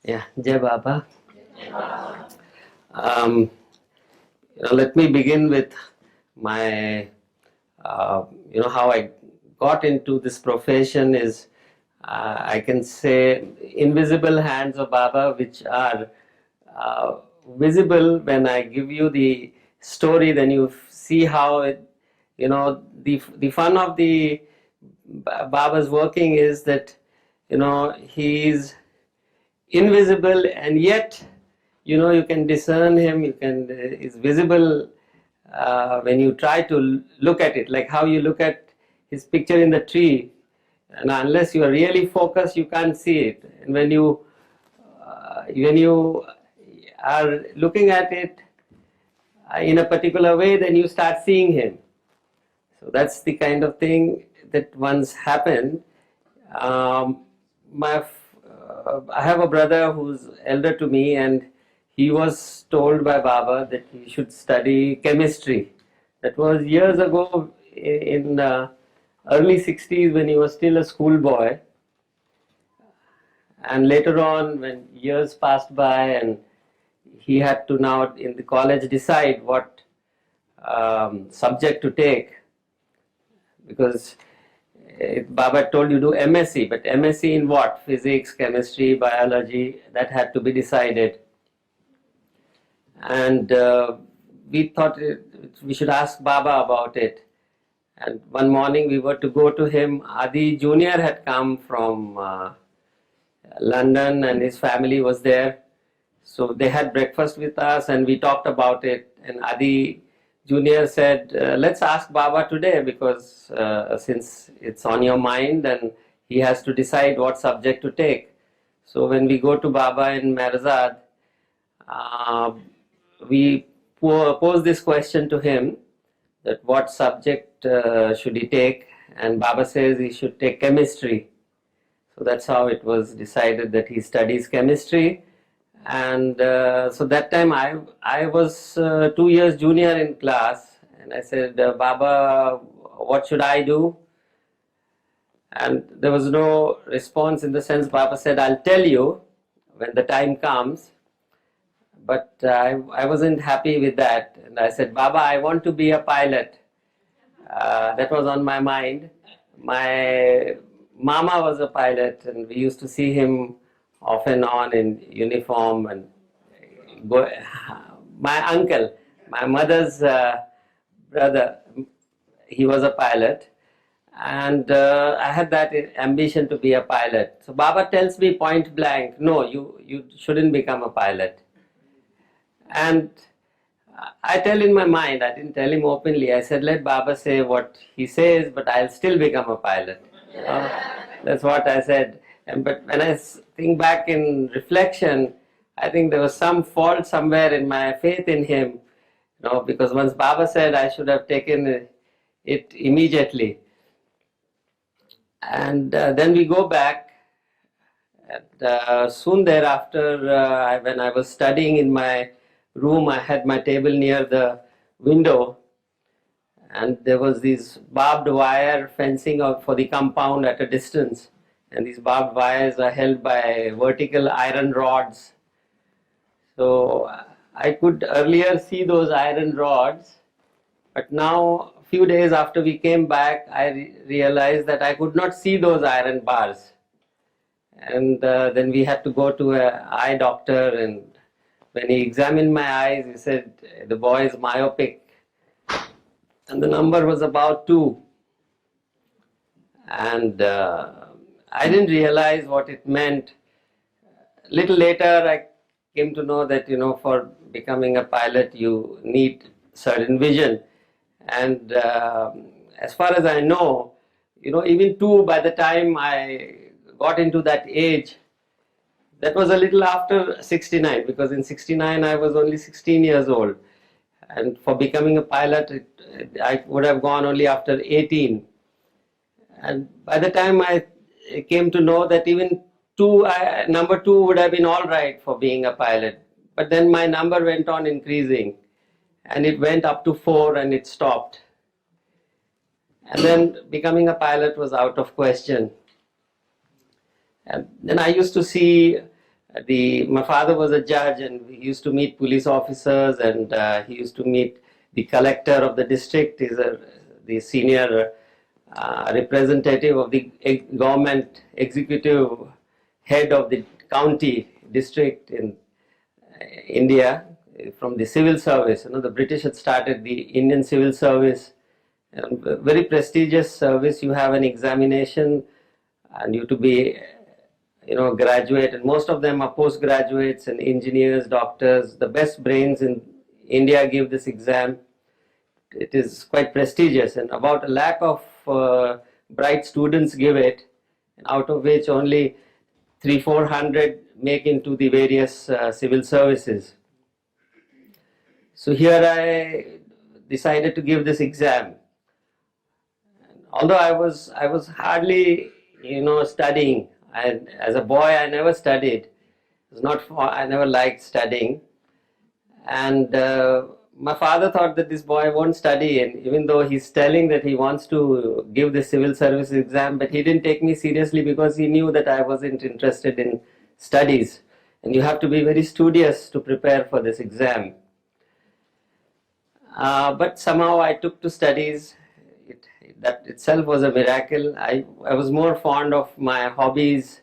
Yeah, Jai Baba. Um, Let me begin with my, how I got into this profession is, I can say, invisible hands of Baba, which are uh, visible when I give you the story. Then you see how the fun of the Baba's working is that he is invisible, and yet you can discern him. You can is visible when you try to look at it, like how you look at his picture in the tree, and unless you are really focused you can't see it. And when you are looking at it in a particular way, then you start seeing him. So that's the kind of thing that once happened. Um, I have a brother who's elder to me, and he was told by Baba that he should study chemistry. That was years ago in early 60s when he was still a schoolboy. And later on, when years passed by and he had to now in the college decide what subject to take, because Baba told you do MSc, but MSc in what? Physics, chemistry, biology, that had to be decided. And we thought we should ask Baba about it. And one morning we were to go to him. Adi Junior had come from London and his family was there. So they had breakfast with us and we talked about it. And Adi Junior said, let's ask Baba today, because since it's on your mind and he has to decide what subject to take. So when we go to Baba in Merzad, we pose this question to him, that what subject should he take, and Baba says he should take chemistry. So that's how it was decided that he studies chemistry. And so that time I was 2 years junior in class, and I said, Baba, what should I do? And there was no response, in the sense Baba said, I'll tell you when the time comes. But I wasn't happy with that, and I said, Baba, I want to be a pilot. That was on my mind. My mama was a pilot, and we used to see him off and on in uniform. And go. My uncle, my mother's brother, he was a pilot, and I had that ambition to be a pilot. So Baba tells me point blank, no, you shouldn't become a pilot. And I tell in my mind, I didn't tell him openly. I said, let Baba say what he says, but I'll still become a pilot. That's what I said. But when I think back in reflection, I think there was some fault somewhere in my faith in him. Because once Baba said, I should have taken it immediately. And then we go back. And soon thereafter, when I was studying in my room, I had my table near the window, and there was this barbed wire fencing for the compound at a distance, and these barbed wires are held by vertical iron rods. So I could earlier see those iron rods, but now a few days after we came back, I realized that I could not see those iron bars. And then we had to go to an eye doctor, and when he examined my eyes, he said, the boy is myopic. And the number was about 2. And I didn't realize what it meant. Little later, I came to know that, for becoming a pilot, you need certain vision. And as far as I know, even 2, by the time I got into that age, that was a little after 69, because in 69 I was only 16 years old. And for becoming a pilot, I would have gone only after 18. And by the time I came to know that even number 2 would have been all right for being a pilot. But then my number went on increasing, and it went up to 4 and it stopped. And then becoming a pilot was out of question. And then I used to see My father was a judge, and he used to meet police officers, and he used to meet the collector of the district. He's the senior representative of the government executive head of the county district in India, from the civil service. The British had started the Indian civil service, very prestigious service. You have an examination, and you have to be graduate, and most of them are postgraduates and engineers, doctors. The best brains in India give this exam. It is quite prestigious, and about 1 lakh of bright students give it, out of which only 300-400 make into the various civil services. So here I decided to give this exam. Although I was hardly studying. As a boy, I never studied. I never liked studying, and my father thought that this boy won't study, and even though he's telling that he wants to give the civil service exam, but he didn't take me seriously because he knew that I wasn't interested in studies, and you have to be very studious to prepare for this exam. But somehow I took to studies. That itself was a miracle. I was more fond of my hobbies.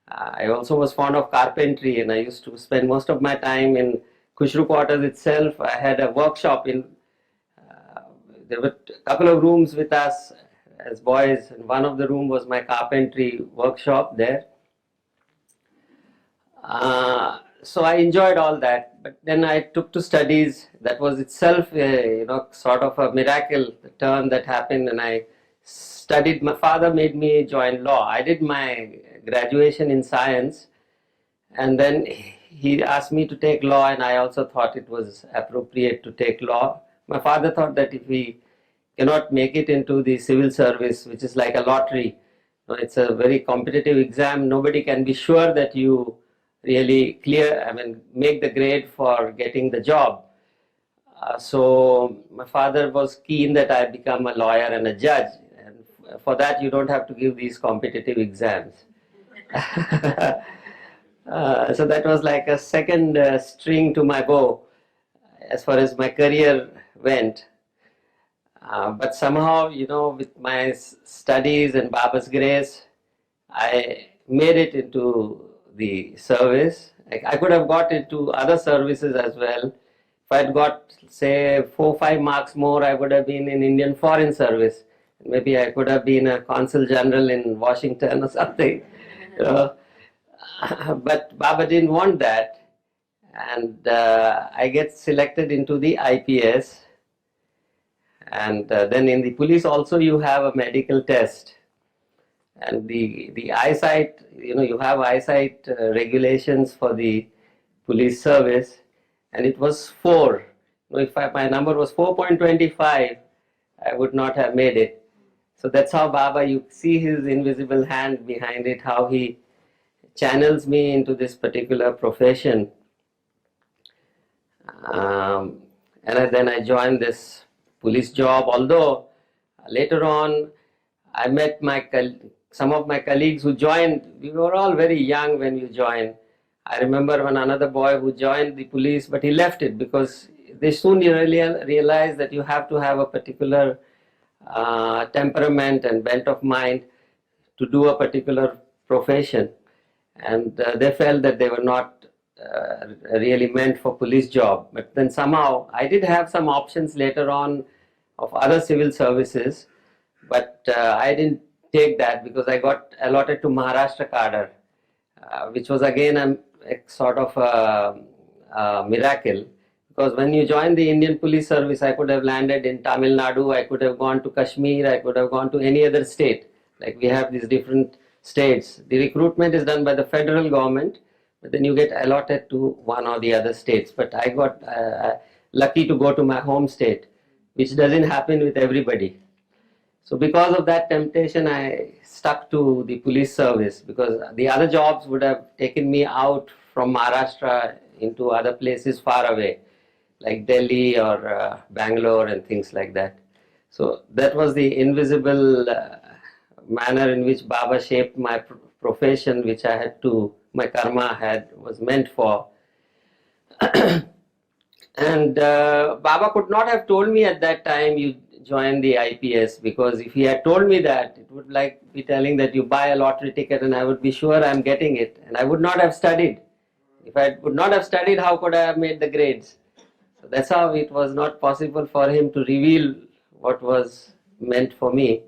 I also was fond of carpentry, and I used to spend most of my time in Khushru quarters itself. I had a workshop there were a couple of rooms with us as boys, and one of the room was my carpentry workshop there. So I enjoyed all that, but then I took to studies. That was itself sort of a miracle turn that happened, and I studied. My father made me join law. I did my graduation in science, and then he asked me to take law, and I also thought it was appropriate to take law. My father thought that if we cannot make it into the civil service, which is like a lottery, it's a very competitive exam, nobody can be sure that you really make the grade for getting the job. So my father was keen that I become a lawyer and a judge, and for that you don't have to give these competitive exams. So that was like a second string to my bow as far as my career went. But somehow, with my studies and Baba's grace, I made it into the service. I could have got into other services as well. If I'd got, say, 4-5 marks more, I would have been in Indian Foreign Service. Maybe I could have been a consul general in Washington or something. But Baba didn't want that, and I get selected into the IPS. And then in the police also you have a medical test. And the eyesight, you have eyesight regulations for the police service, and it was 4. If my number was 4.25, I would not have made it. So that's how Baba, you see his invisible hand behind it, how he channels me into this particular profession. And then I joined this police job, although later on I met some of my colleagues who joined. We were all very young when we joined. I remember when another boy who joined the police, but he left it because they soon realized that you have to have a particular temperament and bent of mind to do a particular profession, and they felt that they were not really meant for police job. But then somehow I did have some options later on of other civil services, but I didn't take that because I got allotted to Maharashtra cadre, which was again a sort of a miracle, because when you join the Indian police service, I could have landed in Tamil Nadu, I could have gone to Kashmir, I could have gone to any other state. Like we have these different states. The recruitment is done by the federal government, but then you get allotted to one or the other states. But I got lucky to go to my home state, which doesn't happen with everybody. So because of that temptation, I stuck to the police service, because the other jobs would have taken me out from Maharashtra into other places far away, like Delhi or Bangalore and things like that. So that was the invisible manner in which Baba shaped my profession, which I had to my karma was meant for. And Baba could not have told me at that time, you join the IPS, because if he had told me that, it would like be telling that you buy a lottery ticket and I would be sure I'm getting it, and I would not have studied. If I would not have studied, how could I have made the grades? So that's how it was not possible for him to reveal what was meant for me.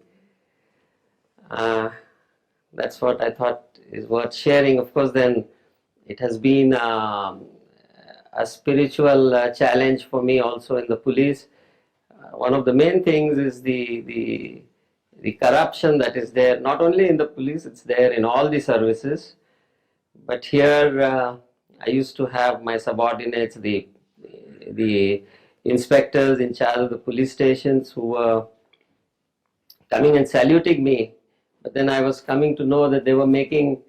That's what I thought is worth sharing. Of course, then it has been a spiritual challenge for me also in the police. One of the main things is the corruption that is there, not only in the police, it's there in all the services. But here I used to have my subordinates, the inspectors in charge of the police stations, who were coming and saluting me. But then I was coming to know that they were making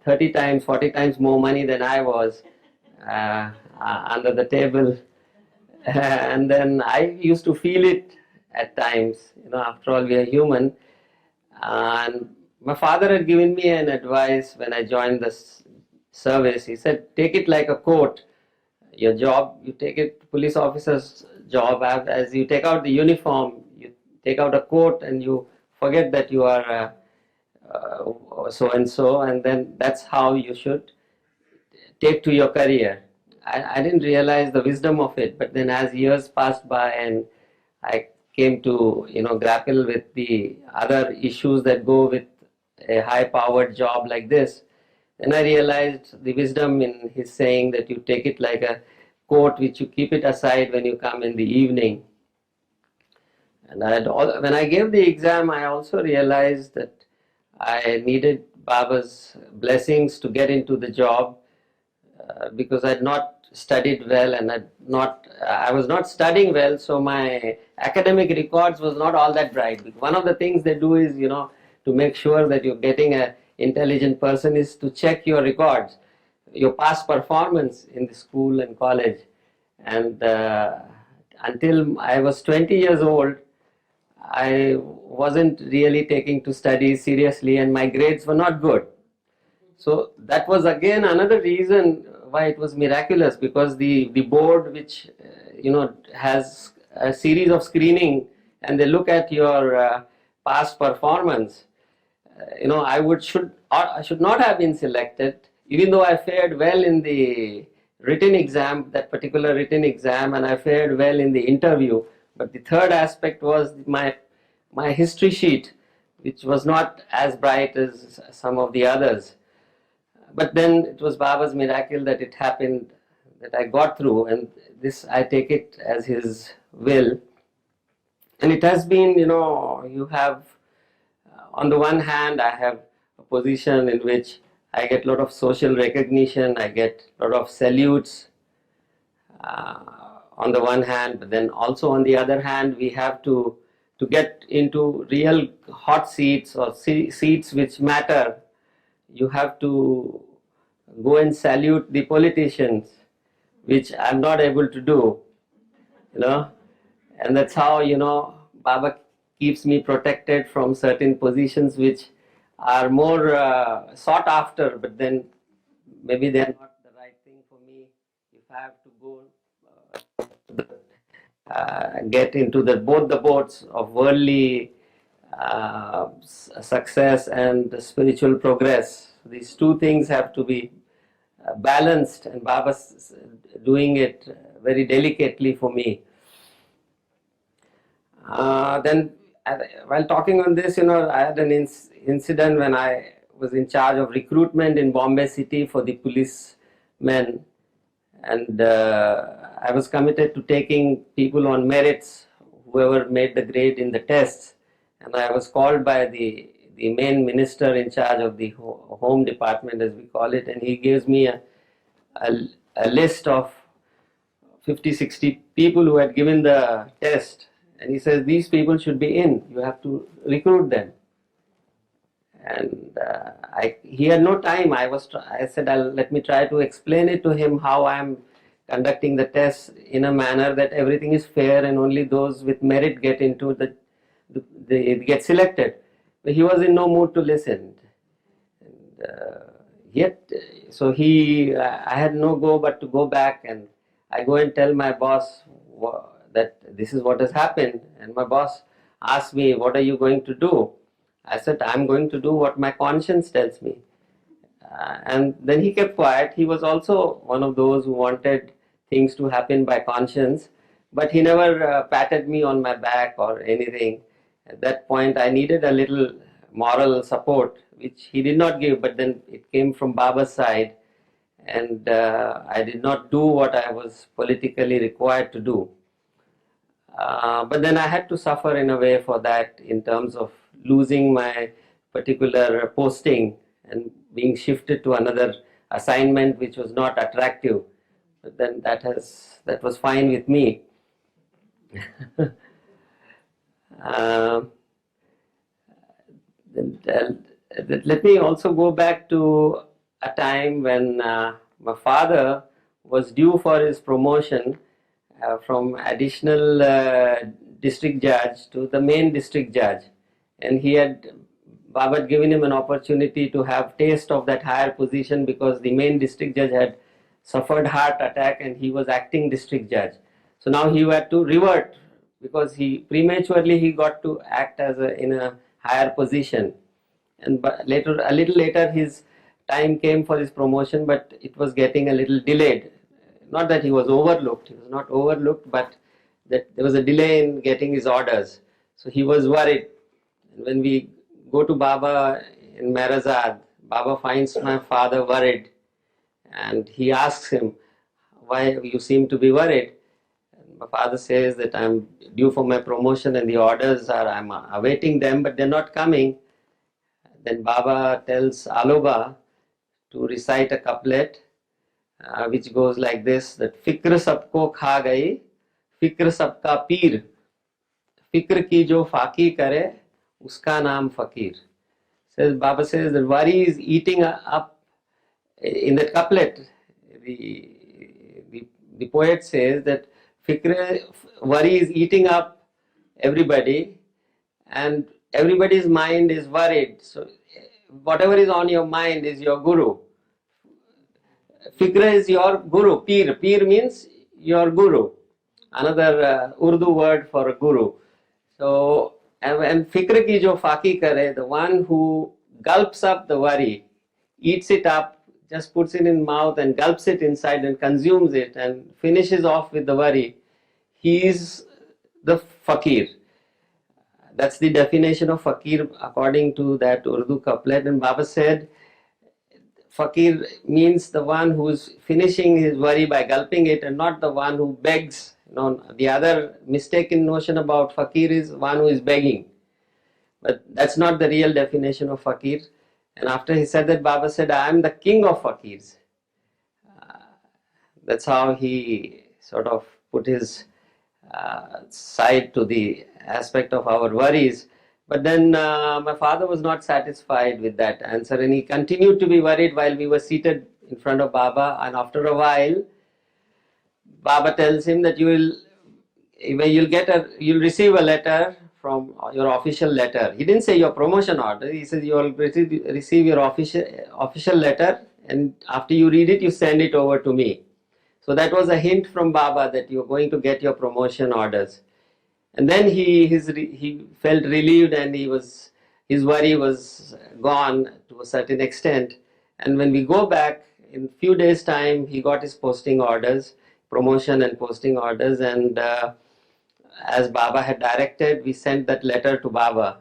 30 times, 40 times more money than I was under the table. And then I used to feel it at times. After all, we are human. And my father had given me an advice when I joined the service. He said, take it like a coat. Your job, you take it, police officer's job, as you take out the uniform, you take out a coat and you forget that you are so and so, and then that's how you should take to your career. I didn't realize the wisdom of it, but then as years passed by and I came to grapple with the other issues that go with a high-powered job like this, then I realized the wisdom in his saying that you take it like a coat which you keep it aside when you come in the evening. And when I gave the exam, I also realized that I needed Baba's blessings to get into the job, because I had not studied well, and I was not studying well, so my academic records was not all that bright. One of the things they do is, to make sure that you're getting an intelligent person, is to check your records, your past performance in the school and college. And until I was 20 years old, I wasn't really taking to study seriously, and my grades were not good. So that was again another reason why it was miraculous, because the board, which has a series of screening, and they look at your past performance, I should not have been selected, even though I fared well in the written exam, that particular written exam, and I fared well in the interview. But the third aspect was my history sheet, which was not as bright as some of the others. But then it was Baba's miracle that it happened, that I got through, and this I take it as his will. And it has been, you have, on the one hand, I have a position in which I get a lot of social recognition, I get a lot of salutes on the one hand, but then also on the other hand, we have to get into real hot seats, or seats which matter. You have to go and salute the politicians, which I'm not able to do, and that's how, Baba keeps me protected from certain positions which are more sought after, but then maybe they're not the right thing for me. If I have to go get into both the boats of worldly success and spiritual progress, these two things have to be balanced, and Baba's doing it very delicately for me. Then while talking on this, I had an incident when I was in charge of recruitment in Bombay City for the policemen, and I was committed to taking people on merits, whoever made the grade in the tests. And I was called by the main minister in charge of the home department, as we call it, and he gives me a list of 50, 60 people who had given the test. And he says, these people should be in, you have to recruit them. And he had no time. I said, let me try to explain it to him, how I'm conducting the tests in a manner that everything is fair and only those with merit get into they get selected. But he was in no mood to listen. And Yet, so I had no go but to go back, and I go and tell my boss that this is what has happened. And my boss asked me, "What are you going to do?" I said, "I'm going to do what my conscience tells me." And then he kept quiet. He was also one of those who wanted things to happen by conscience, but he never patted me on my back or anything. At that point, I needed a little moral support, which he did not give, but then it came from Baba's side, and I did not do what I was politically required to do. But then I had to suffer in a way for that, in terms of losing my particular posting and being shifted to another assignment which was not attractive. But then that was fine with me. uh, Let me also go back to a time when my father was due for his promotion from additional district judge to the main district judge, and Baba had given him an opportunity to have taste of that higher position, because the main district judge had suffered heart attack and he was acting district judge. So now he had to revert, because he prematurely got to act in a higher position. And a little later, his time came for his promotion, but it was getting a little delayed. Not that he was overlooked; he was not overlooked, but that there was a delay in getting his orders. So he was worried. When we go to Baba in Merazad, Baba finds my father worried, and he asks him, "Why you seem to be worried?" And my father says that I'm due for my promotion, and the orders I'm awaiting them, but they're not coming. Then Baba tells Aloba to recite a couplet which goes like this: that fikr sabko kha gayi, fikr sabka peer, fikr ki jo faki kare, uska naam fakir. Baba says that worry is eating up. In that couplet, the poet says that worry is eating up everybody, and everybody's mind is worried. So whatever is on your mind is your guru. Fikra is your guru. Peer means your guru. Another Urdu word for a guru. So, and fikr ki jo faki kare, the one who gulps up the worry, eats it up, just puts it in mouth and gulps it inside and consumes it and finishes off with the worry, he is the fakir. That's the definition of fakir according to that Urdu couplet. And Baba said, fakir means the one who's finishing his worry by gulping it, and not the one who begs. The other mistaken notion about fakir is one who is begging. But that's not the real definition of fakir. And after he said that, Baba said, I am the king of fakirs. That's how he sort of put his side to the aspect of our worries. But then my father was not satisfied with that answer, and he continued to be worried while we were seated in front of Baba. And after a while, Baba tells him that you'll receive a letter from your official letter. He didn't say your promotion order. He says you will receive your official letter, and after you read it, you send it over to me. So that was a hint from Baba that you are going to get your promotion orders. And then he felt relieved, and his worry was gone to a certain extent. And when we go back in a few days' time, he got his posting orders, promotion and posting orders, and as Baba had directed, we sent that letter to Baba.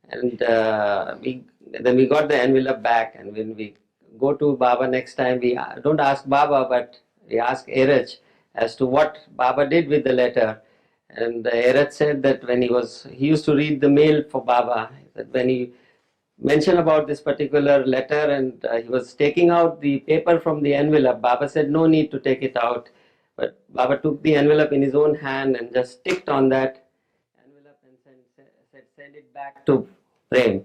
And then we got the envelope back, and when we go to Baba next time, we don't ask Baba, but we ask Eraj as to what Baba did with the letter. And Eraj said that when he used to read the mail for Baba, that when he mentioned about this particular letter and he was taking out the paper from the envelope, Baba said no need to take it out. But Baba took the envelope in his own hand and just ticked on that envelope and said send it back to Prem.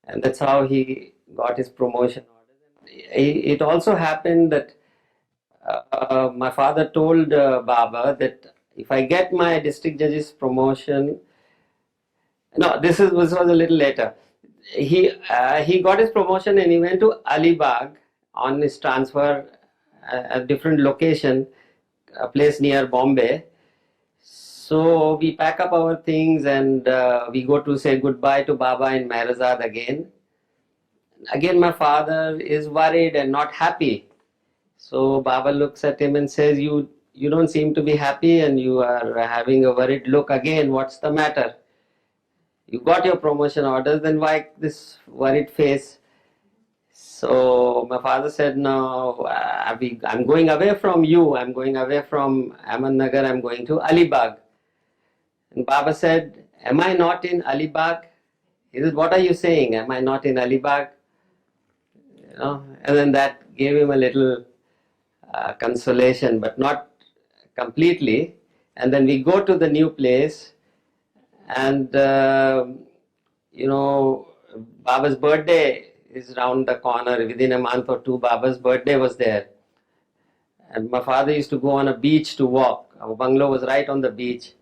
And that's how he got his promotion orders. It also happened that my father told Baba that if I get my district judge's promotion, no, this was a little later. he got his promotion and he went to Alibag on his transfer, a different location, a place near Bombay. So we pack up our things and we go to say goodbye to Baba in Meherazad again. Again, my father is worried and not happy. So Baba looks at him and says, you don't seem to be happy and you are having a worried look again. What's the matter? You got your promotion orders, then why this worried face? So my father said, no, I'm going away from you. I'm going away from Ahmednagar. I'm going to Alibag. And Baba said, am I not in Alibag? He said, what are you saying? Am I not in Alibag? And then that gave him a little consolation, but not completely. And then we go to the new place, and Baba's birthday is round the corner. Within a month or two, Baba's birthday was there. And my father used to go on a beach to walk. Our bungalow was right on the beach.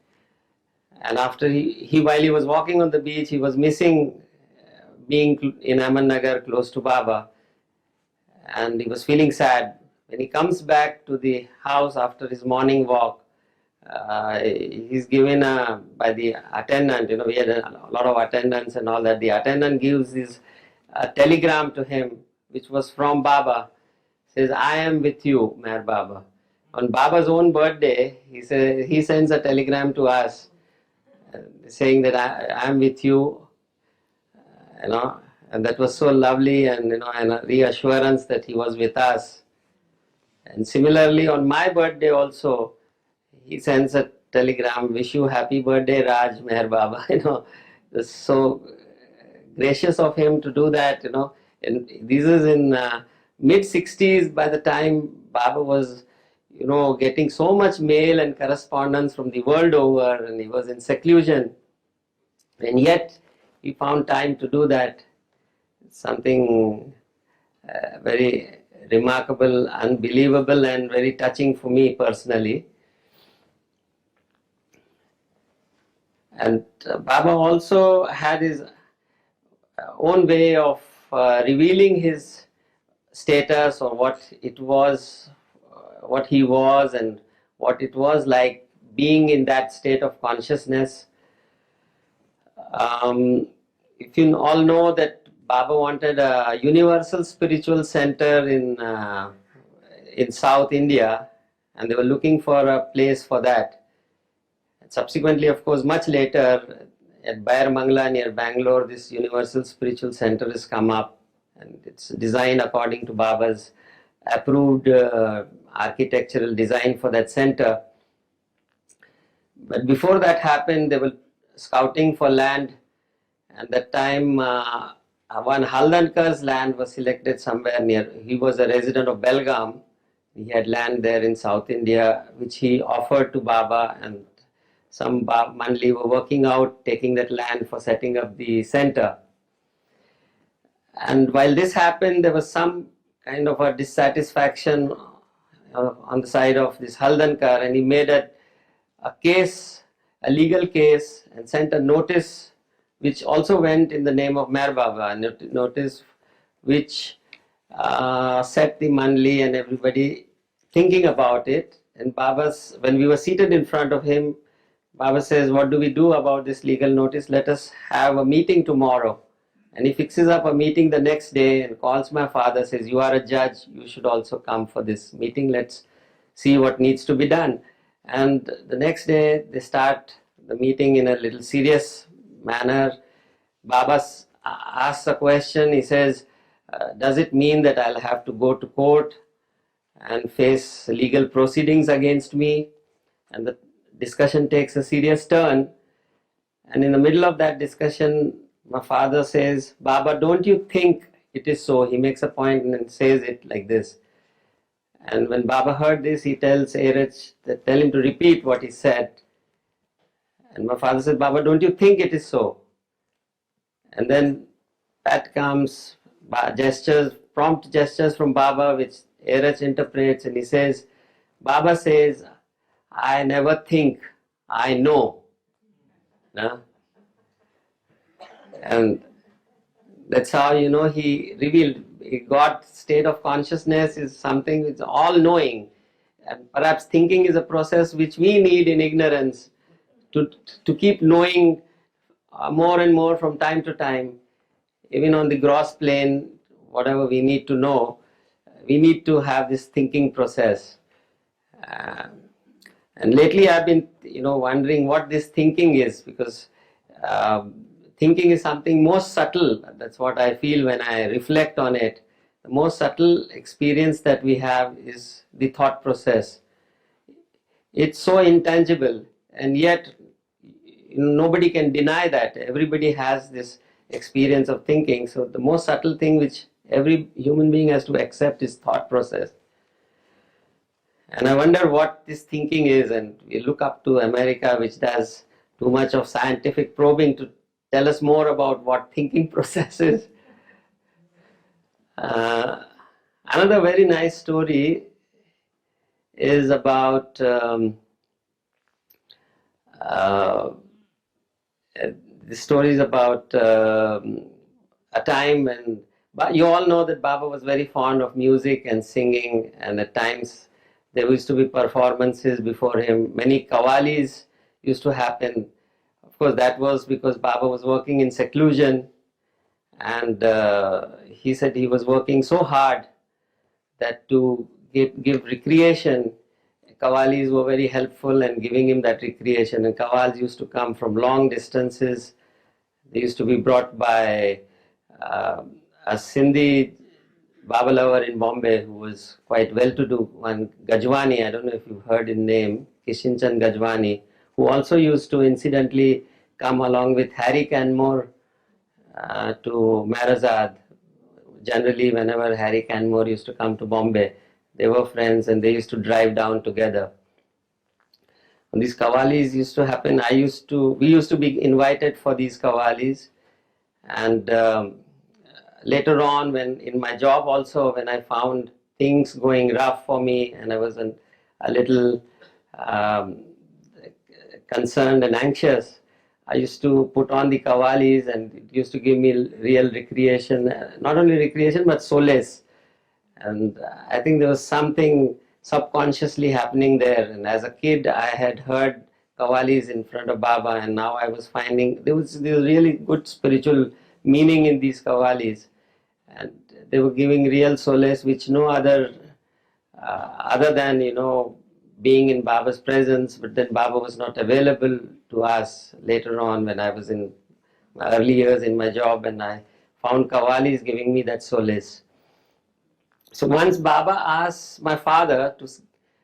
And after while he was walking on the beach, he was missing being in Ahmednagar close to Baba. And he was feeling sad. When he comes back to the house after his morning walk, he's given by the attendant, we had a lot of attendants and all that. The attendant gives his telegram to him, which was from Baba. Says, I am with you, Meher Baba. On Baba's own birthday, he sends a telegram to us saying that I am with you, and that was so lovely, and and a reassurance that he was with us. And similarly, on my birthday also, he sends a telegram, wish you happy birthday, Raj, Meher Baba. It's so gracious of him to do that. And this is in mid 60s. By the time Baba was, getting so much mail and correspondence from the world over, and he was in seclusion, and yet he found time to do that. Something very remarkable, unbelievable, and very touching for me personally. And Baba also had his own way of revealing his status, or what it was, what he was, and what it was like being in that state of consciousness. If you all know that Baba wanted a universal spiritual center in South India, and they were looking for a place for that. And subsequently, of course, much later, at Bayer Mangla near Bangalore, this universal spiritual center has come up, and it's designed according to Baba's approved architectural design for that center. But before that happened, they were scouting for land, and that time one Haldankar's land was selected somewhere near. He was a resident of Belgaum. He had land there in South India, which he offered to Baba, and some Mandli were working out taking that land for setting up the center. And while this happened, there was some kind of a dissatisfaction on the side of this Haldankar, and he made a case, a legal case, and sent a notice which also went in the name of Meher Baba, a notice which set the Mandli and everybody thinking about it. And when we were seated in front of him, Baba says, what do we do about this legal notice? Let us have a meeting tomorrow. And he fixes up a meeting the next day and calls my father, says, you are a judge, you should also come for this meeting. Let's see what needs to be done. And the next day, they start the meeting in a little serious manner. Baba asks a question. He says, does it mean that I'll have to go to court and face legal proceedings against me? And the discussion takes a serious turn. And in the middle of that discussion, my father says, Baba, don't you think it is so? He makes a point and says it like this. And when Baba heard this, he tells Erich, tell him to repeat what he said. And my father said, Baba, don't you think it is so? And then that comes prompt gestures from Baba, which Erich interprets, and he says, Baba says, I never think, I know. And That's how, he revealed. God's state of consciousness is something which is all knowing. And perhaps thinking is a process which we need in ignorance to, to keep knowing more and more from time to time. Even on the gross plane, whatever we need to know, we need to have this thinking process. Uh, and lately I've been, wondering what this thinking is, because thinking is something most subtle. That's what I feel when I reflect on it. The most subtle experience that we have is the thought process. It's so intangible, and yet nobody can deny that. Everybody has this experience of thinking. So the most subtle thing which every human being has to accept is thought process. And I wonder what this thinking is, and we look up to America, which does too much of scientific probing to tell us more about what thinking process is. Another very nice story is about the story is about a time when, but you all know that Baba was very fond of music and singing, and at times there used to be performances before him. Many kavalis used to happen. Of course, that was because Baba was working in seclusion, and he said he was working so hard that to give recreation, Kavalis were very helpful in giving him that recreation. And Kavals used to come from long distances. They used to be brought by a Sindhi Baba lover in Bombay who was quite well-to-do, one Gajwani. I don't know if you've heard his name, Kishinchan Gajwani, who also used to incidentally come along with Harry Canmore to Marazad. Generally, whenever Harry Canmore used to come to Bombay, they were friends and they used to drive down together. And these kavalis used to happen. We used to be invited for these kavalis, and later on, when in my job also, when I found things going rough for me, and I was a little concerned and anxious, I used to put on the kavalis, and it used to give me real recreation, not only recreation but solace. And I think there was something subconsciously happening there. And as a kid, I had heard kavalis in front of Baba, and now I was finding there was really good spiritual meaning in these kavalis, and they were giving real solace, which no other, other than being in Baba's presence. But then Baba was not available to us later on when I was in my early years in my job, and I found kavalis giving me that solace. So once Baba asked my father to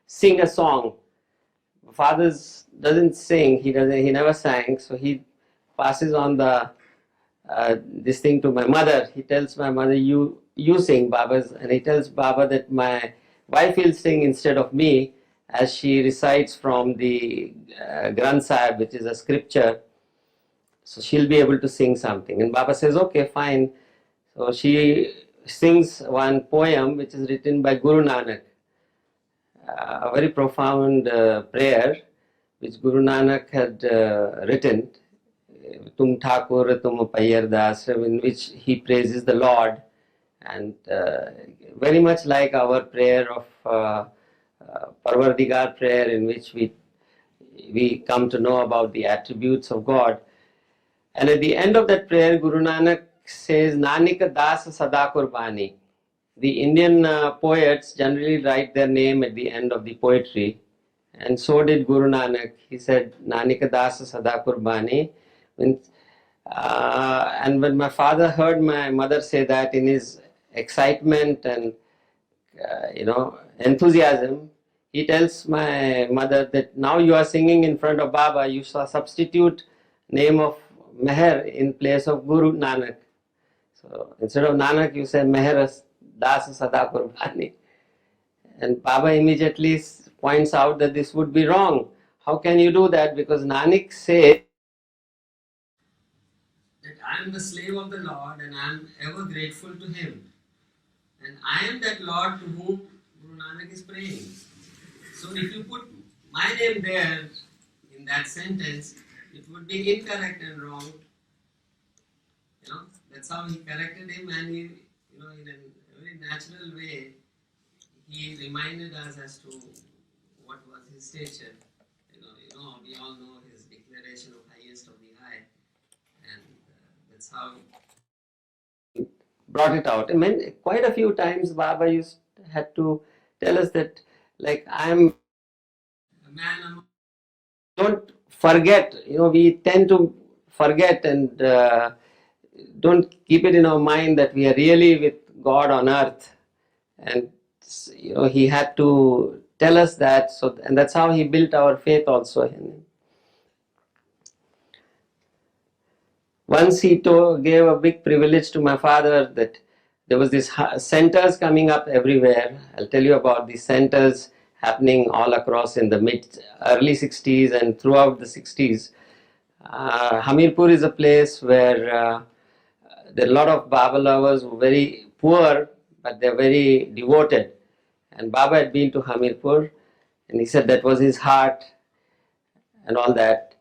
sing a song. My father doesn't sing. He never sang. So he passes on the this thing to my mother. He tells my mother, "You sing, Baba's," and he tells Baba that my wife will sing instead of me, as she recites from the Granth Sahib, which is a scripture. So she'll be able to sing something. And Baba says, "Okay, fine." So she sings one poem which is written by Guru Nanak, a very profound prayer which Guru Nanak had written, Tum Thakur Tum Payyar Das, in which he praises the Lord, and very much like our prayer of Parvardigar prayer, in which we come to know about the attributes of God. And at the end of that prayer, Guru Nanak says, Nanik Das Sada Kurbani. The Indian poets generally write their name at the end of the poetry, and so did Guru Nanak. He said, Nanik Das Sada Kurbani. And when my father heard my mother say that, in his excitement and enthusiasm, he tells my mother that now you are singing in front of Baba, you shall substitute name of Meher in place of Guru Nanak. So instead of Nanak, you say Meher Das Sada Kurbani. And Baba immediately points out that this would be wrong. How can you do that? Because Nanak says that I am the slave of the Lord and I am ever grateful to Him. And I am that Lord to whom Guru Nanak is praying. So if you put my name there in that sentence, it would be incorrect and wrong. That's how he corrected him, and he, in a very natural way, he reminded us as to what was his stature. We all know his declaration of highest of the high, and that's how he brought it out. I mean, quite a few times Baba had to tell us that, like, I'm a man. Don't forget. We tend to forget and don't keep it in our mind that we are really with God on earth, and he had to tell us that. So, and that's how he built our faith also. Once he gave a big privilege to my father that there was this centers coming up everywhere. I'll tell you about these centers happening all across in the early 60s and throughout the 60s. Hamirpur is a place where there are a lot of Baba lovers who are very poor, but they're very devoted. And Baba had been to Hamirpur, and he said that was his heart and all that.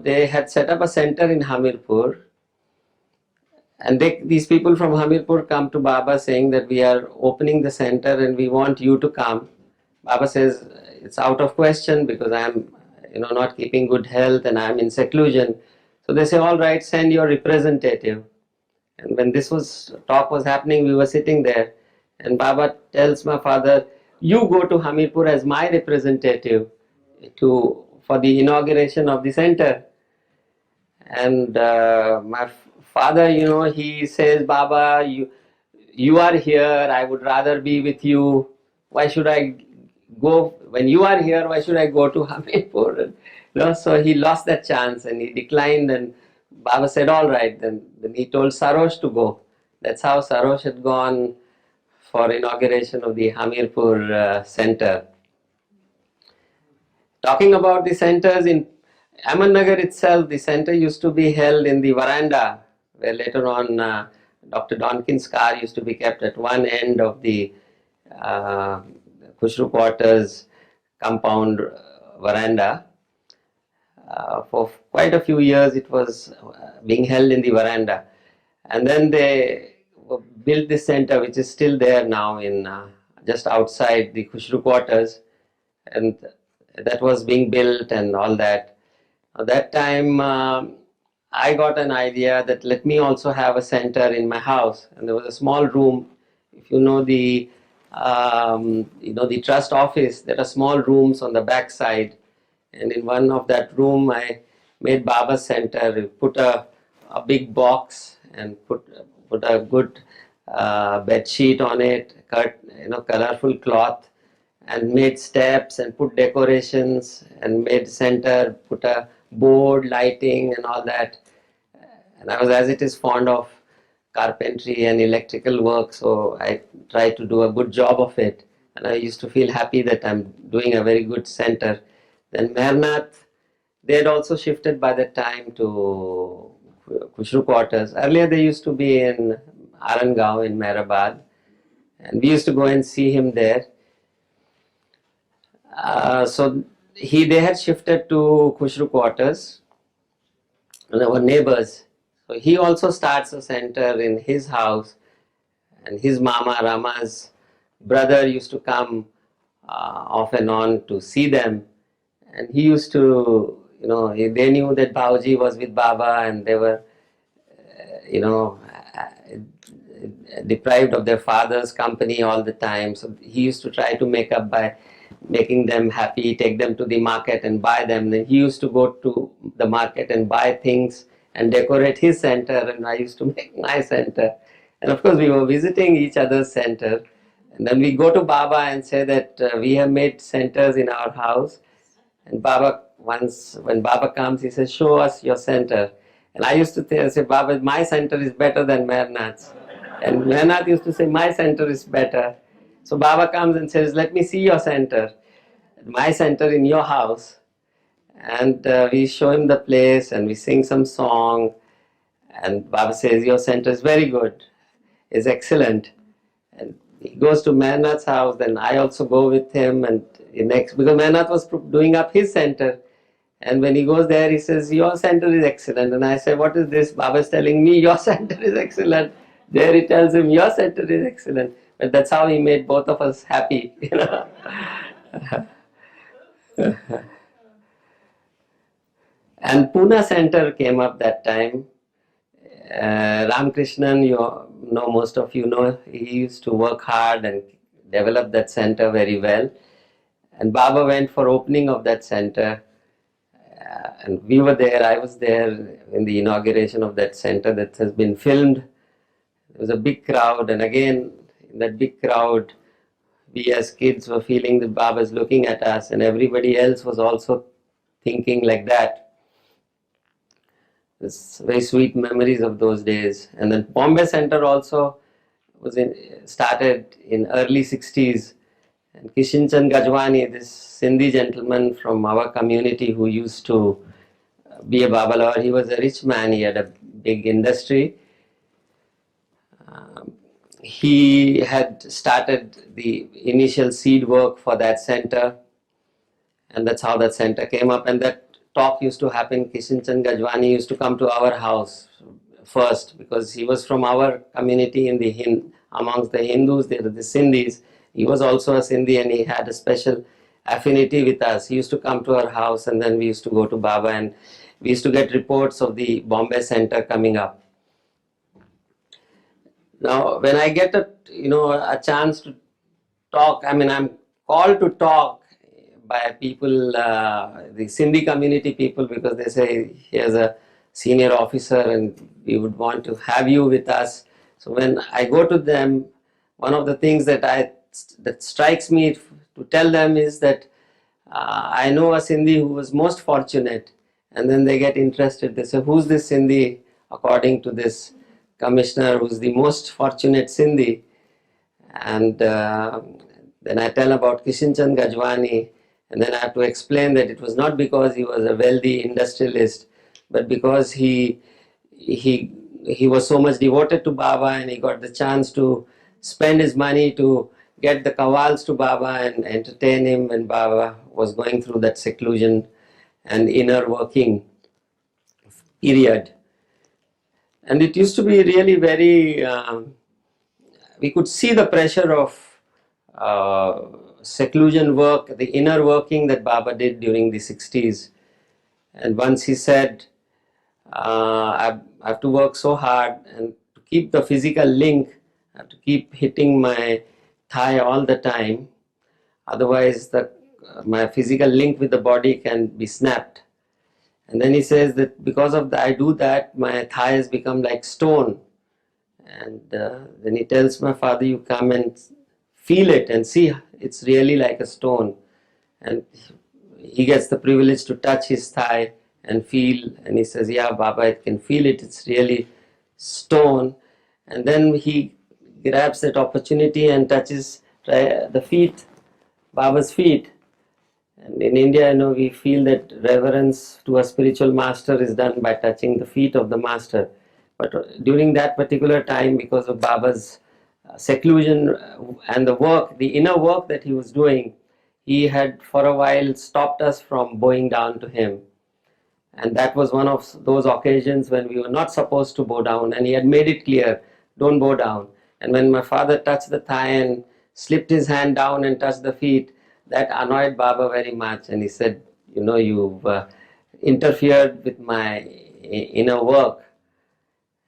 They had set up a center in Hamirpur, and these people from Hamirpur come to Baba saying that we are opening the center and we want you to come. Baba says it's out of question because I am, not keeping good health and I am in seclusion. So they say, all right, send your representative. And when talk was happening, we were sitting there, and Baba tells my father, "You go to Hamirpur as my representative for the inauguration of the center." And my father, he says, "Baba, you are here. I would rather be with you. Why should I go when you are here? Why should I go to Hamirpur?" So he lost that chance and he declined. And Baba said, "All right." Then he told Sarosh to go. That's how Sarosh had gone for inauguration of the Hamirpur center. Talking about the centers in Ahmednagar itself, the center used to be held in the veranda, where later on Dr. Donkin's car used to be kept at one end of the Khushru quarters compound veranda. For quite a few years it was being held in the veranda, and then they built this center which is still there now in just outside the Khushru quarters, and that was being built and all that. At that time I got an idea that let me also have a center in my house, and there was a small room. If you know the trust office, there are small rooms on the back side, and in one of that room I made Baba's center, put a big box and put a good bed sheet on it, cut colorful cloth, and made steps and put decorations and made center, put a board, lighting and all that. And I was, as it is, fond of carpentry and electrical work, so I tried to do a good job of it, and I used to feel happy that I'm doing a very good center. Then Mehernath, they had also shifted by that time to Khushru quarters. Earlier they used to be in Arangaon in Mehrabad, and we used to go and see him there. So they had shifted to Khushru quarters, and our neighbors. So he also starts a center in his house, and his mama Rama's brother used to come off and on to see them, and he used to, they knew that Bauji was with Baba, and they were, deprived of their father's company all the time. So he used to try to make up by making them happy, take them to the market and buy them. Then he used to go to the market and buy things and decorate his center, and I used to make my center. And of course we were visiting each other's center, and then we go to Baba and say that we have made centers in our house. And Baba, once when Baba comes, he says, "Show us your center." And I used to say, "Baba, my center is better than Mehernath's." And Mehernath used to say, "My center is better." So Baba comes and says, "Let me see your center, my center in your house." And we show him the place and we sing some song. And Baba says, "Your center is very good, is excellent." And he goes to Mehernath's house. Then I also go with him, and because Mehernath was doing up his center. And when he goes there, he says, "Your center is excellent." And I say, "What is this? Baba is telling me your center is excellent." There he tells him, "Your center is excellent." But that's how he made both of us happy, you know. And Pune center came up that time. Ram Krishnan, you know, most of you know, he used to work hard and develop that center very well. And Baba went for opening of that center. And we were there, I was there in the inauguration of that center that has been filmed. There was a big crowd, and again, in that big crowd, we as kids were feeling that Baba is looking at us, and everybody else was also thinking like that. It's very sweet memories of those days. And then Bombay Center also started in early 60s. And Kishan Chand Gajwani, this Sindhi gentleman from our community who used to be a Babalavar, he was a rich man, he had a big industry. He had started the initial seed work for that center, and that's how that center came up. And that talk used to happen. Kishan Chand Gajwani used to come to our house first because he was from our community in the amongst the Hindus, there are the Sindhis. He was also a Sindhi and he had a special affinity with us. He used to come to our house and then we used to go to Baba and we used to get reports of the Bombay Center coming up. Now, when I get a chance to talk, I mean, I'm called to talk by people, the Sindhi community people, because they say here's a senior officer and we would want to have you with us. So when I go to them, one of the things that strikes me to tell them is that I know a Sindhi who was most fortunate, and then they get interested. They say, "Who's this Sindhi according to this commissioner who's the most fortunate Sindhi?" And then I tell about Kishan Chand Gajwani, and then I have to explain that it was not because he was a wealthy industrialist, but because he was so much devoted to Baba and he got the chance to spend his money to get the kawals to Baba and entertain him when Baba was going through that seclusion and inner working period. And it used to be really very, we could see the pressure of seclusion work, the inner working that Baba did during the 60s. And once he said, I have to work so hard and to keep the physical link, I have to keep hitting my thigh all the time. Otherwise, my physical link with the body can be snapped. And then he says that because of that, I do that, my thighs become like stone. And then he tells my father, "You come and feel it and see, it's really like a stone." And he gets the privilege to touch his thigh and feel, and he says, "Yeah, Baba, I can feel it, it's really stone." And then he grabs that opportunity and touches the feet, Baba's feet. And in India, we feel that reverence to a spiritual master is done by touching the feet of the master. But during that particular time, because of Baba's seclusion and the work, the inner work that he was doing, he had for a while stopped us from bowing down to him. And that was one of those occasions when we were not supposed to bow down. And he had made it clear, don't bow down. And when my father touched the thigh and slipped his hand down and touched the feet, that annoyed Baba very much. And he said, "You've interfered with my inner work."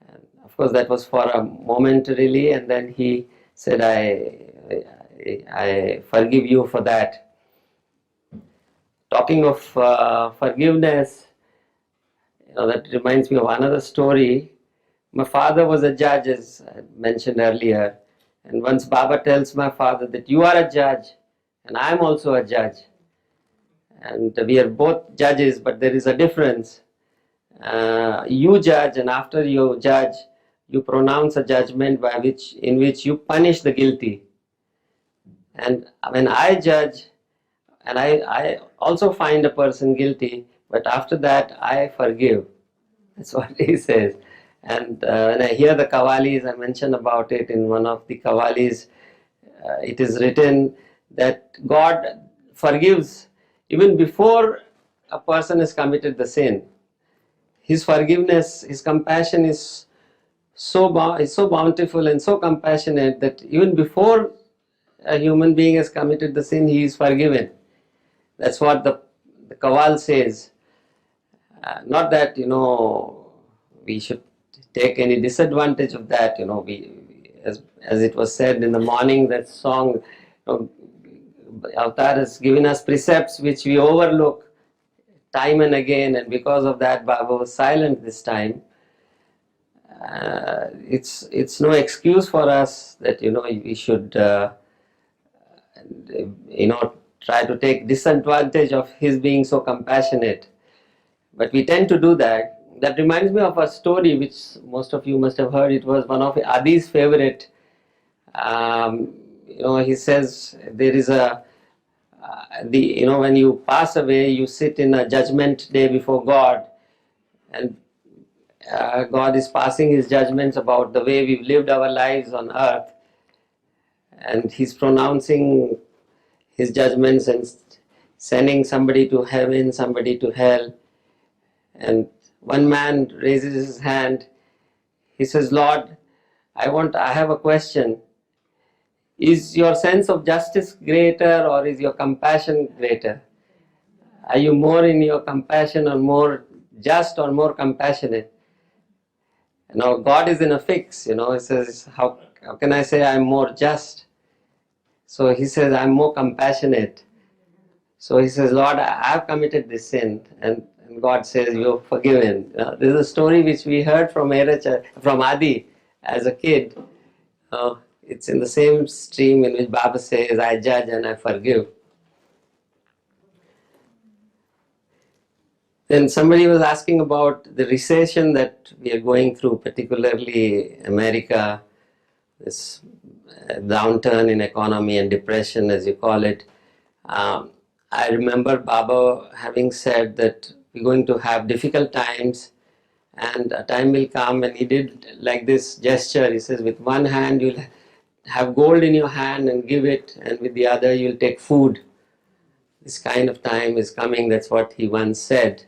And of course, that was for a momentarily. And then he said, I forgive you for that. Talking of forgiveness, that reminds me of another story. My father was a judge, as I mentioned earlier. And once Baba tells my father that you are a judge and I am also a judge. And we are both judges, but there is a difference. You judge, and after you judge, you pronounce a judgment in which you punish the guilty. And when I judge, and I also find a person guilty, but after that I forgive. That's what he says. And when I hear the Qawwalis, I mentioned about it in one of the Qawwalis, it is written that God forgives even before a person has committed the sin, his forgiveness, his compassion is is so bountiful and so compassionate that even before a human being has committed the sin, he is forgiven. That's what the Kawal says. Not that, we should take any disadvantage of that. As it was said in the morning, that song, Avatar has given us precepts which we overlook time and again, and because of that, Baba was silent this time. It's no excuse for us that we should try to take disadvantage of his being so compassionate. But we tend to do that. That reminds me of a story which most of you must have heard. It was one of Adi's favorite. He says there is when you pass away, you sit in a judgment day before God, and God is passing his judgments about the way we've lived our lives on earth, and he's pronouncing his judgments and sending somebody to heaven, somebody to hell. And one man raises his hand. He says, Lord, I have a question. Is your sense of justice greater, or is your compassion greater? Are you more in your compassion, or more just, or more compassionate? Now God is in a fix, he says, how can I say I'm more just? So he says, I'm more compassionate. So he says, Lord, I've committed this sin. And God says, you're forgiven. This is a story which we heard from Adi as a kid. It's in the same stream in which Baba says, I judge and I forgive. Then somebody was asking about the recession that we are going through, particularly America, this downturn in economy and depression, as you call it. I remember Baba having said that we're going to have difficult times, and a time will come, and he did like this gesture. He says, with one hand you'll have gold in your hand and give it, and with the other you'll take food. This kind of time is coming. That's what he once said.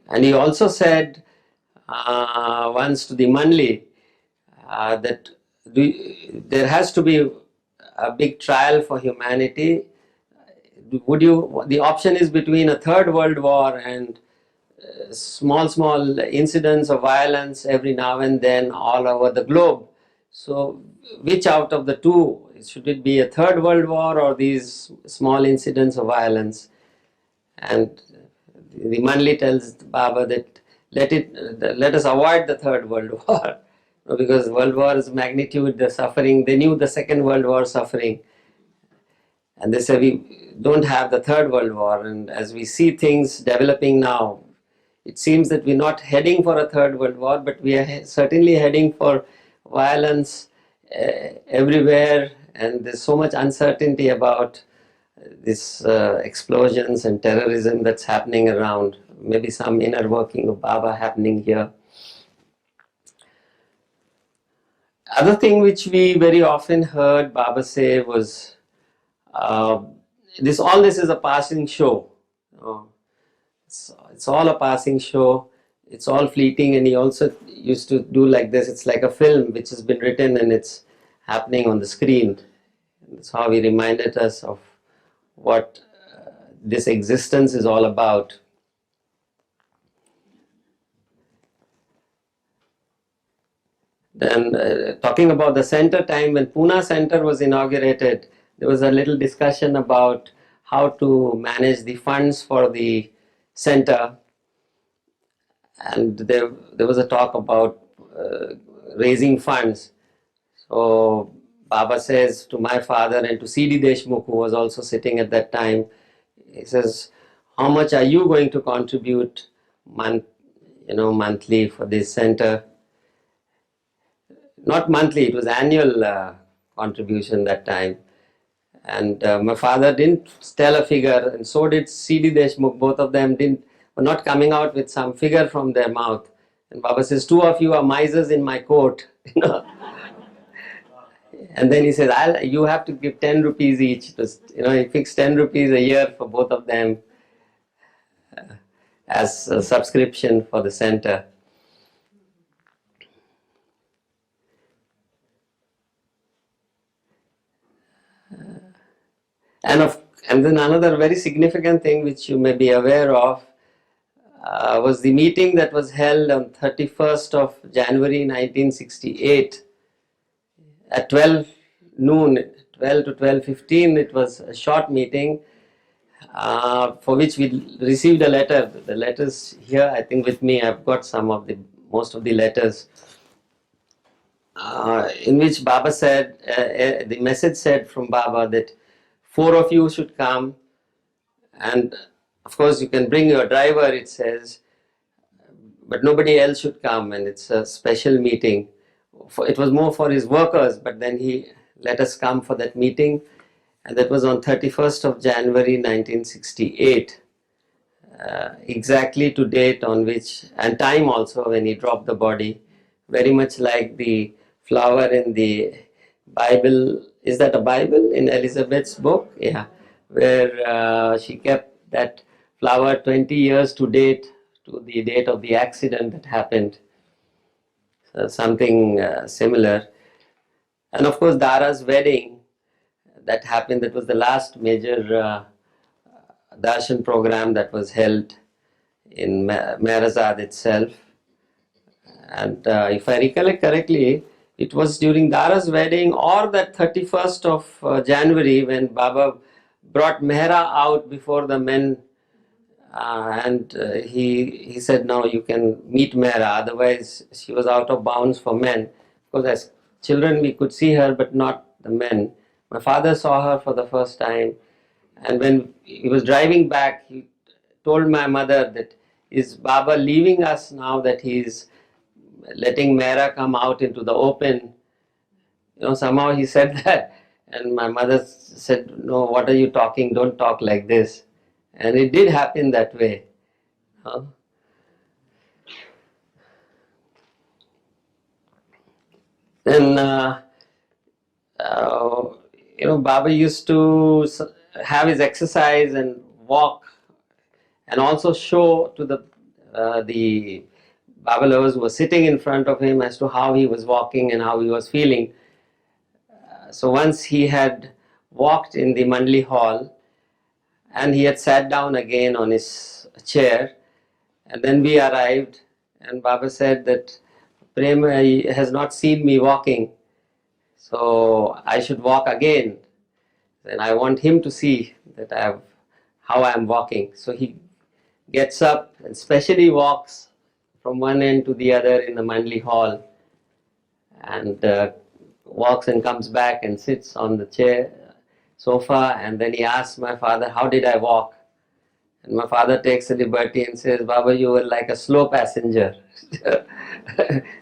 And he also said once to the Manli that there has to be a big trial for humanity. The option is between a third world war and small incidents of violence every now and then all over the globe. So which out of the two, should it be a third world war or these small incidents of violence? And the Manli tells Baba that let us avoid the third world war, because world war's magnitude, the suffering, they knew the second world war suffering, and they say we don't have the third world war. And as we see things developing now, it seems that we're not heading for a third world war, but we are certainly heading for violence everywhere, and there's so much uncertainty about these explosions and terrorism that's happening around. Maybe some inner working of Baba happening here. Other thing which we very often heard Baba say was, all this is a passing show. It's all a passing show. It's all fleeting. And he also used to do like this. It's like a film which has been written and it's happening on the screen. That's how he reminded us of what this existence is all about. Then talking about the center time, when Pune Center was inaugurated, there was a little discussion about how to manage the funds for the center, and there was a talk about raising funds. So Baba says to my father and to C.D. Deshmukh, who was also sitting at that time, he says, how much are you going to contribute monthly for this center? Not monthly, it was annual contribution that time. And my father didn't tell a figure, and so did C.D. Deshmukh. Both of them were not coming out with some figure from their mouth. And Baba says, two of you are misers in my court. And then he said, you have to give 10 rupees each. He fixed 10 rupees a year for both of them. as a subscription for the center. And then another very significant thing which you may be aware of was the meeting that was held on 31st of January 1968 at 12 noon, 12 to 12:15. It was a short meeting for which we received a letter. The letters here, I think with me, I've got most of the letters, in which Baba said, the message said from Baba that 4 of you should come, and of course you can bring your driver, it says, but nobody else should come, and it's a special meeting. It was more for his workers, but then he let us come for that meeting, and that was on 31st of January 1968, exactly to date on which, and time also when he dropped the body, very much like the flower in the Bible. Is that a Bible in Elizabeth's book? Yeah, where she kept that flower 20 years to date, to the date of the accident that happened. So something similar. And of course, Dara's wedding that happened, that was the last major darshan program that was held in Meherazad itself. And if I recollect correctly, it was during Dara's wedding or that 31st of January when Baba brought Mehra out before the men, and he said, now you can meet Mehra, otherwise she was out of bounds for men. Because as children we could see her but not the men. My father saw her for the first time, and when he was driving back, he told my mother that, is Baba leaving us now that he is letting Mehra come out into the open? Somehow he said that, and my mother said, no, what are you talking? Don't talk like this. And it did happen that way. Then, Baba used to have his exercise and walk, and also show to the Baba lovers who were sitting in front of him as to how he was walking and how he was feeling. So once he had walked in the Mandli hall, and he had sat down again on his chair, and then we arrived, and Baba said that Prem has not seen me walking, so I should walk again. And I want him to see that how I am walking. So he gets up and specially walks from one end to the other in the Mandli hall, and walks and comes back and sits on the chair, sofa, and then he asks my father, how did I walk? And my father takes a liberty and says, Baba, you were like a slow passenger.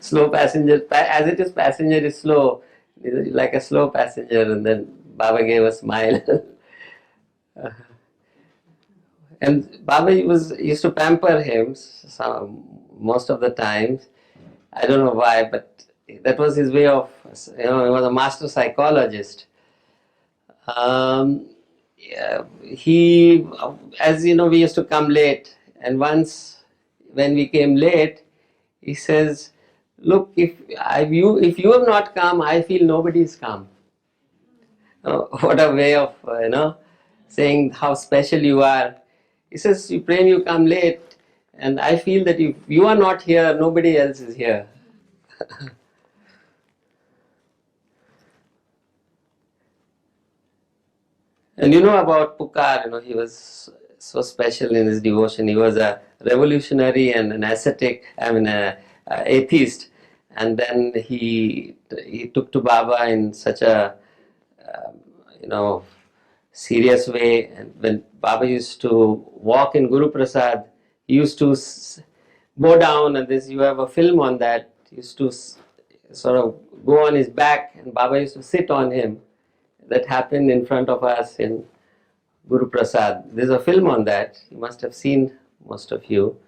Slow passenger, as it is, passenger is slow, like a slow passenger. And then Baba gave a smile. And Baba used to pamper him most of the times. I don't know why, but that was his way of, he was a master psychologist. As you know, we used to come late, and once when we came late, he says, look, if you have not come, I feel nobody's come. What a way of saying how special you are. He says, you Prem, you come late, and I feel that if you are not here, nobody else is here. And you know about Pukar, he was so special in his devotion. He was a revolutionary and an ascetic, a atheist. And then he took to Baba in such a, serious way. And when Baba used to walk in Guru Prasad, he used to bow down, and you have a film on that. He used to sort of go on his back, and Baba used to sit on him. That happened in front of us in Guru Prasad. There's a film on that. You must have seen, most of you.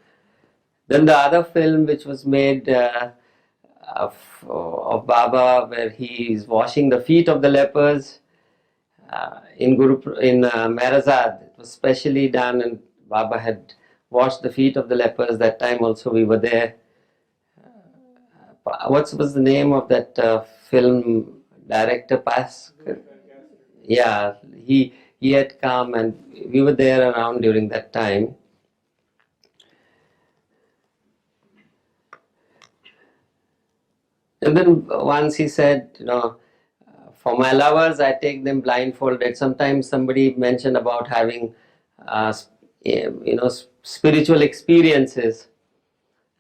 Then the other film which was made of Baba, where he is washing the feet of the lepers in Meherazad. It was specially done, and Baba had washed the feet of the lepers. That time also we were there. What was the name of that film director? Yeah, he had come and we were there around during that time. And then once he said, for my lovers, I take them blindfolded. Sometimes somebody mentioned about having, spiritual experiences.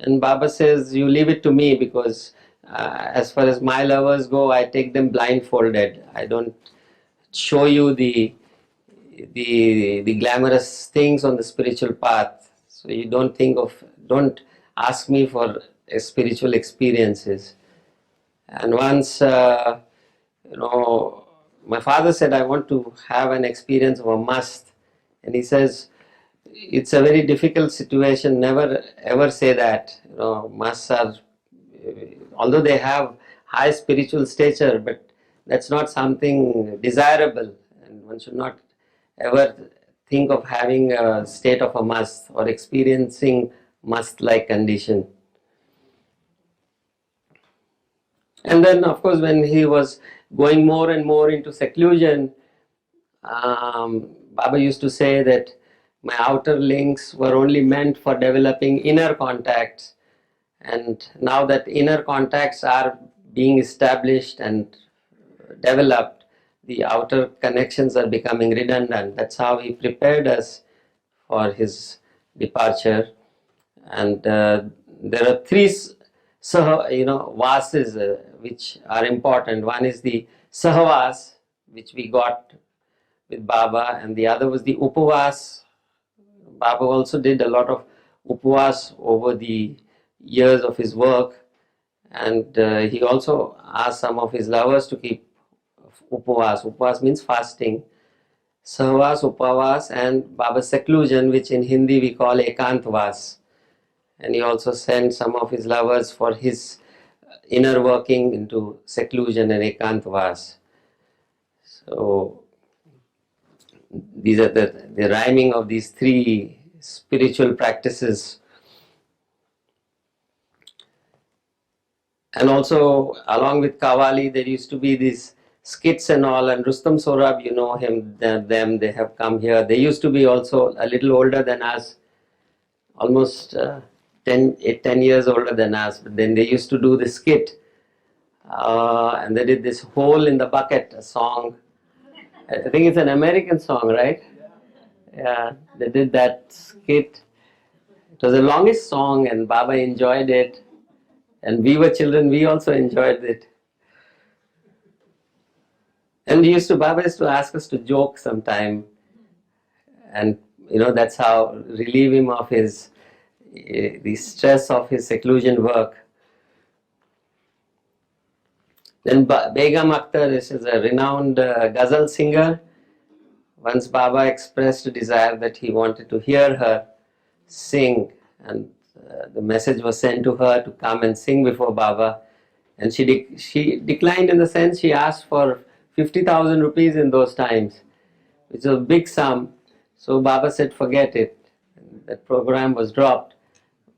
And Baba says, you leave it to me, because as far as my lovers go, I take them blindfolded. I don't show you the glamorous things on the spiritual path. So you don't ask me for spiritual experiences. And once, my father said, I want to have an experience of a must. And he says, it's a very difficult situation. Never ever say that. Musts are, although they have high spiritual stature, but that's not something desirable. And one should not ever think of having a state of a must or experiencing must-like condition. And then, of course, when he was going more and more into seclusion, Baba used to say that my outer links were only meant for developing inner contacts. And now that inner contacts are being established and developed, the outer connections are becoming redundant. That's how he prepared us for his departure. And there are three vases which are important. One is the sahavas, which we got with Baba, and the other was the upavas. Baba also did a lot of upavas over the years of his work, and he also asked some of his lovers to keep upavas. Upavas means fasting. Sahavas, upavas, and Baba's seclusion, which in Hindi we call ekantvas. And he also sent some of his lovers for his inner working into seclusion and ekantvas. So these are the rhyming of these three spiritual practices. And also, along with Kavali, there used to be these skits and all. And Rustam Sorab, you know him, them, they have come here. They used to be also a little older than us, almost 10 years older than us. But then they used to do the skit. And they did this Hole in the Bucket, a song. I think it's an American song, right? Yeah, they did that skit. It was the longest song, and Baba enjoyed it. And we were children, we also enjoyed it. And Baba used to ask us to joke sometime. And, that's how relieve him of the stress of his seclusion work. Then Begum Akhtar is a renowned ghazal singer. Once Baba expressed a desire that he wanted to hear her sing, and the message was sent to her to come and sing before Baba. And she declined, in the sense she asked for 50,000 rupees in those times, which was a big sum. So Baba said, forget it. That program was dropped.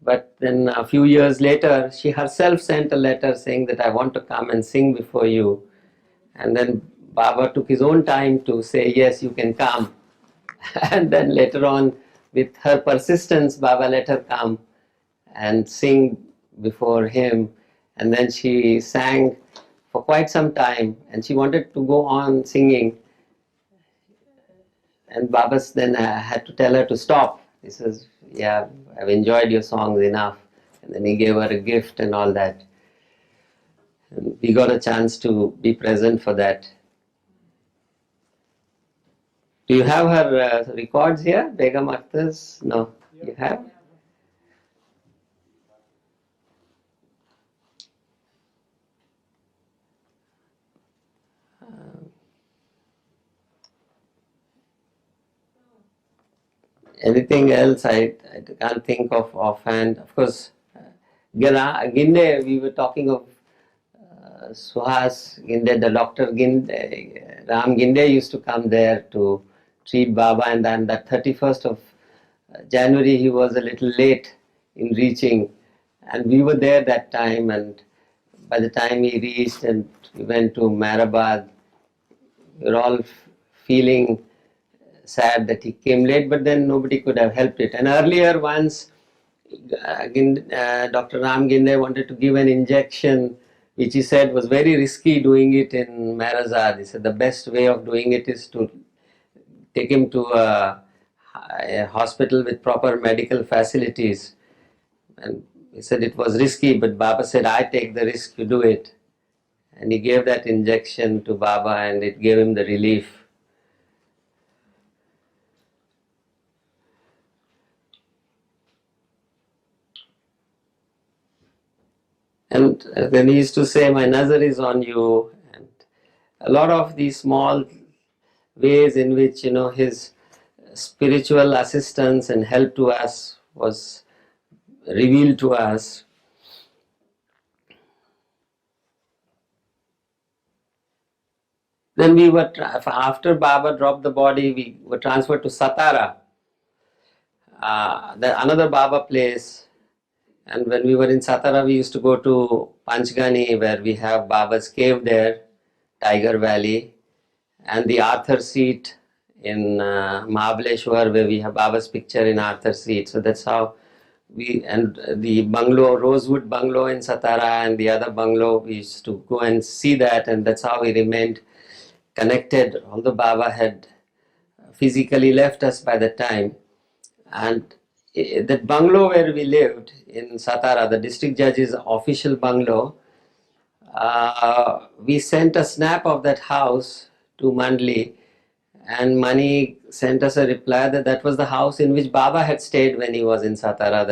But then a few years later, she herself sent a letter saying that I want to come and sing before you. And then Baba took his own time to say, yes, you can come. And then later on, with her persistence, Baba let her come and sing before him. And then she sang for quite some time, and she wanted to go on singing. And Baba then had to tell her to stop. He says, yeah, I've enjoyed your songs enough. And then he gave her a gift and all that. And we got a chance to be present for that. Do you have her records here, Begum Akhtar's? No, you have? Anything else I can't think of offhand. Of course, Ginde, we were talking of Suhas Ginde, the Dr. Ginde, Ram Ginde used to come there to treat Baba, and then that 31st of January he was a little late in reaching, and we were there that time, and by the time he reached and we went to Marabad, we were all feeling sad that he came late, but then nobody could have helped it. And earlier once, Dr. Ram Ginde wanted to give an injection, which he said was very risky doing it in Marazad. He said the best way of doing it is to take him to a hospital with proper medical facilities. And he said it was risky, but Baba said, I take the risk, you do it. And he gave that injection to Baba and it gave him the relief. And then he used to say, my nazar is on you. And a lot of these small ways in which, his spiritual assistance and help to us was revealed to us. Then we were, after Baba dropped the body, we were transferred to Satara, another Baba place. And when we were in Satara, we used to go to Panchgani, where we have Baba's cave there, Tiger Valley, and the Arthur seat in Mahabaleshwar, where we have Baba's picture in Arthur seat. So that's how and the bungalow, Rosewood bungalow in Satara, and the other bungalow, we used to go and see that, and that's how we remained connected, although Baba had physically left us by the time. And that bungalow where we lived in Satara, the district judge's official bungalow, we sent a snap of that house to Mandli, and Mani sent us a reply that that was the house in which Baba had stayed when he was in Satara.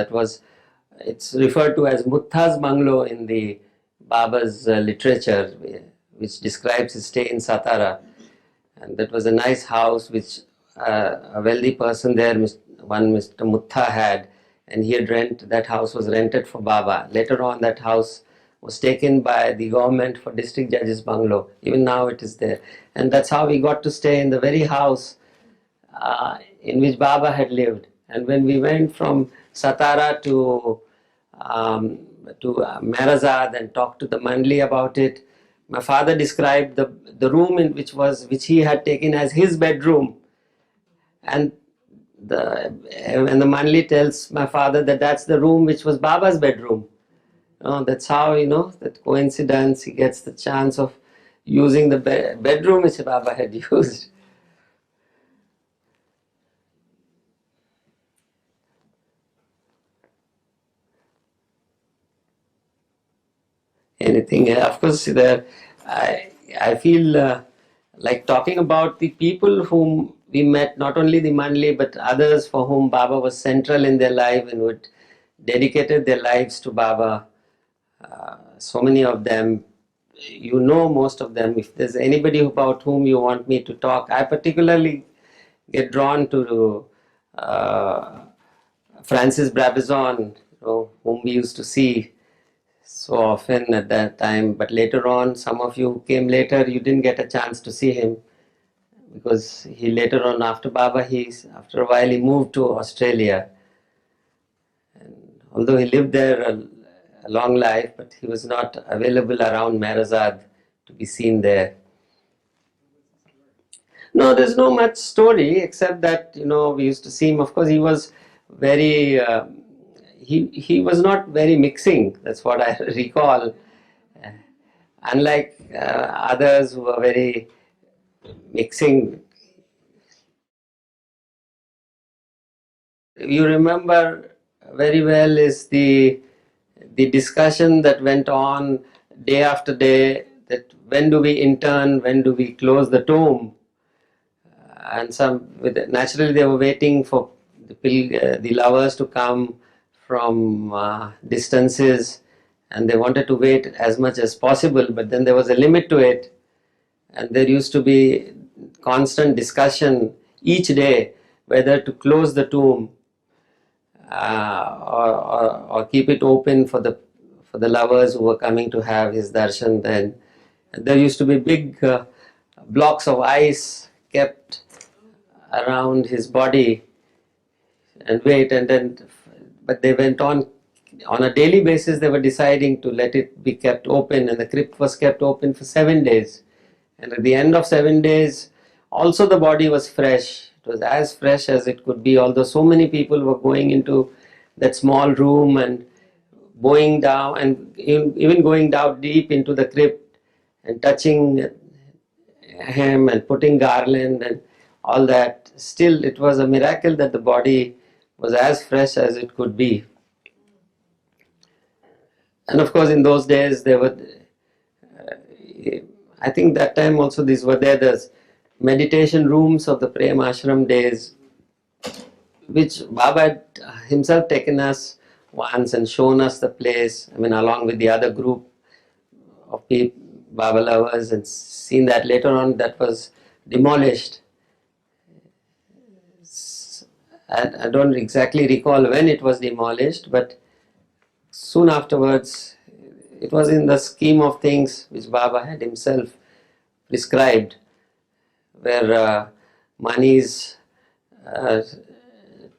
It's referred to as Muttha's bungalow in the Baba's literature, which describes his stay in Satara. And that was a nice house which a wealthy person there, one Mr. Mutta, had, and that house was rented for Baba. Later on, that house was taken by the government for district judge's bungalow. Even now it is there. And that's how we got to stay in the very house in which Baba had lived. And when we went from Satara to Marazad and talked to the Mandli about it, my father described the room in which he had taken as his bedroom. And when the Mandli tells my father that that's the room which was Baba's bedroom. That's how, that coincidence, he gets the chance of using the bedroom which Baba had used. Anything, of course, I feel like talking about the people whom we met, not only the Mandli, but others for whom Baba was central in their life and would dedicated their lives to Baba. So many of them, most of them. If there's anybody about whom you want me to talk, I particularly get drawn to Francis Brabazon, whom we used to see so often at that time. But later on, some of you who came later, you didn't get a chance to see him, because he later on, after Baba, after a while he moved to Australia. And although he lived there a long life, but he was not available around Marazad to be seen there. No, there's no much story except that, we used to see him. Of course, he was very, he was not very mixing. That's what I recall. Unlike others who were very mixing. You remember very well is the discussion that went on day after day, that when do we intern, when do we close the tomb? And naturally they were waiting for the lovers to come from distances, and they wanted to wait as much as possible, but then there was a limit to it, and there used to be constant discussion each day whether to close the tomb or keep it open for the lovers who were coming to have his darshan. Then there used to be big blocks of ice kept around his body, and wait, and then, but they went on a daily basis. They were deciding to let it be kept open, and the crypt was kept open for 7 days. And at the end of 7 days, also the body was fresh. It was as fresh as it could be, although so many people were going into that small room and bowing down, and even going down deep into the crypt and touching him and putting garland and all that. Still, it was a miracle that the body was as fresh as it could be. And of course, in those days, there were, I think that time also these were there, the meditation rooms of the Prem Ashram days, which Baba had himself taken us once and shown us the place. I mean, along with the other group of people, Baba lovers, and seen that later on that was demolished. I don't exactly recall when it was demolished, but soon afterwards, it was in the scheme of things which Baba had himself prescribed, where Mani's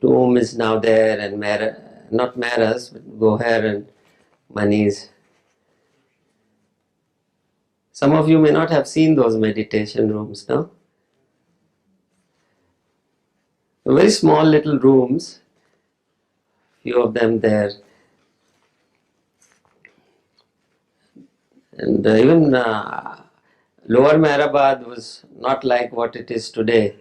tomb is now there, and not Mehra's, but Goher and Mani's. Some of you may not have seen those meditation rooms, no? Very small little rooms, few of them there. And even Lower Mehrabad was not like what it is today.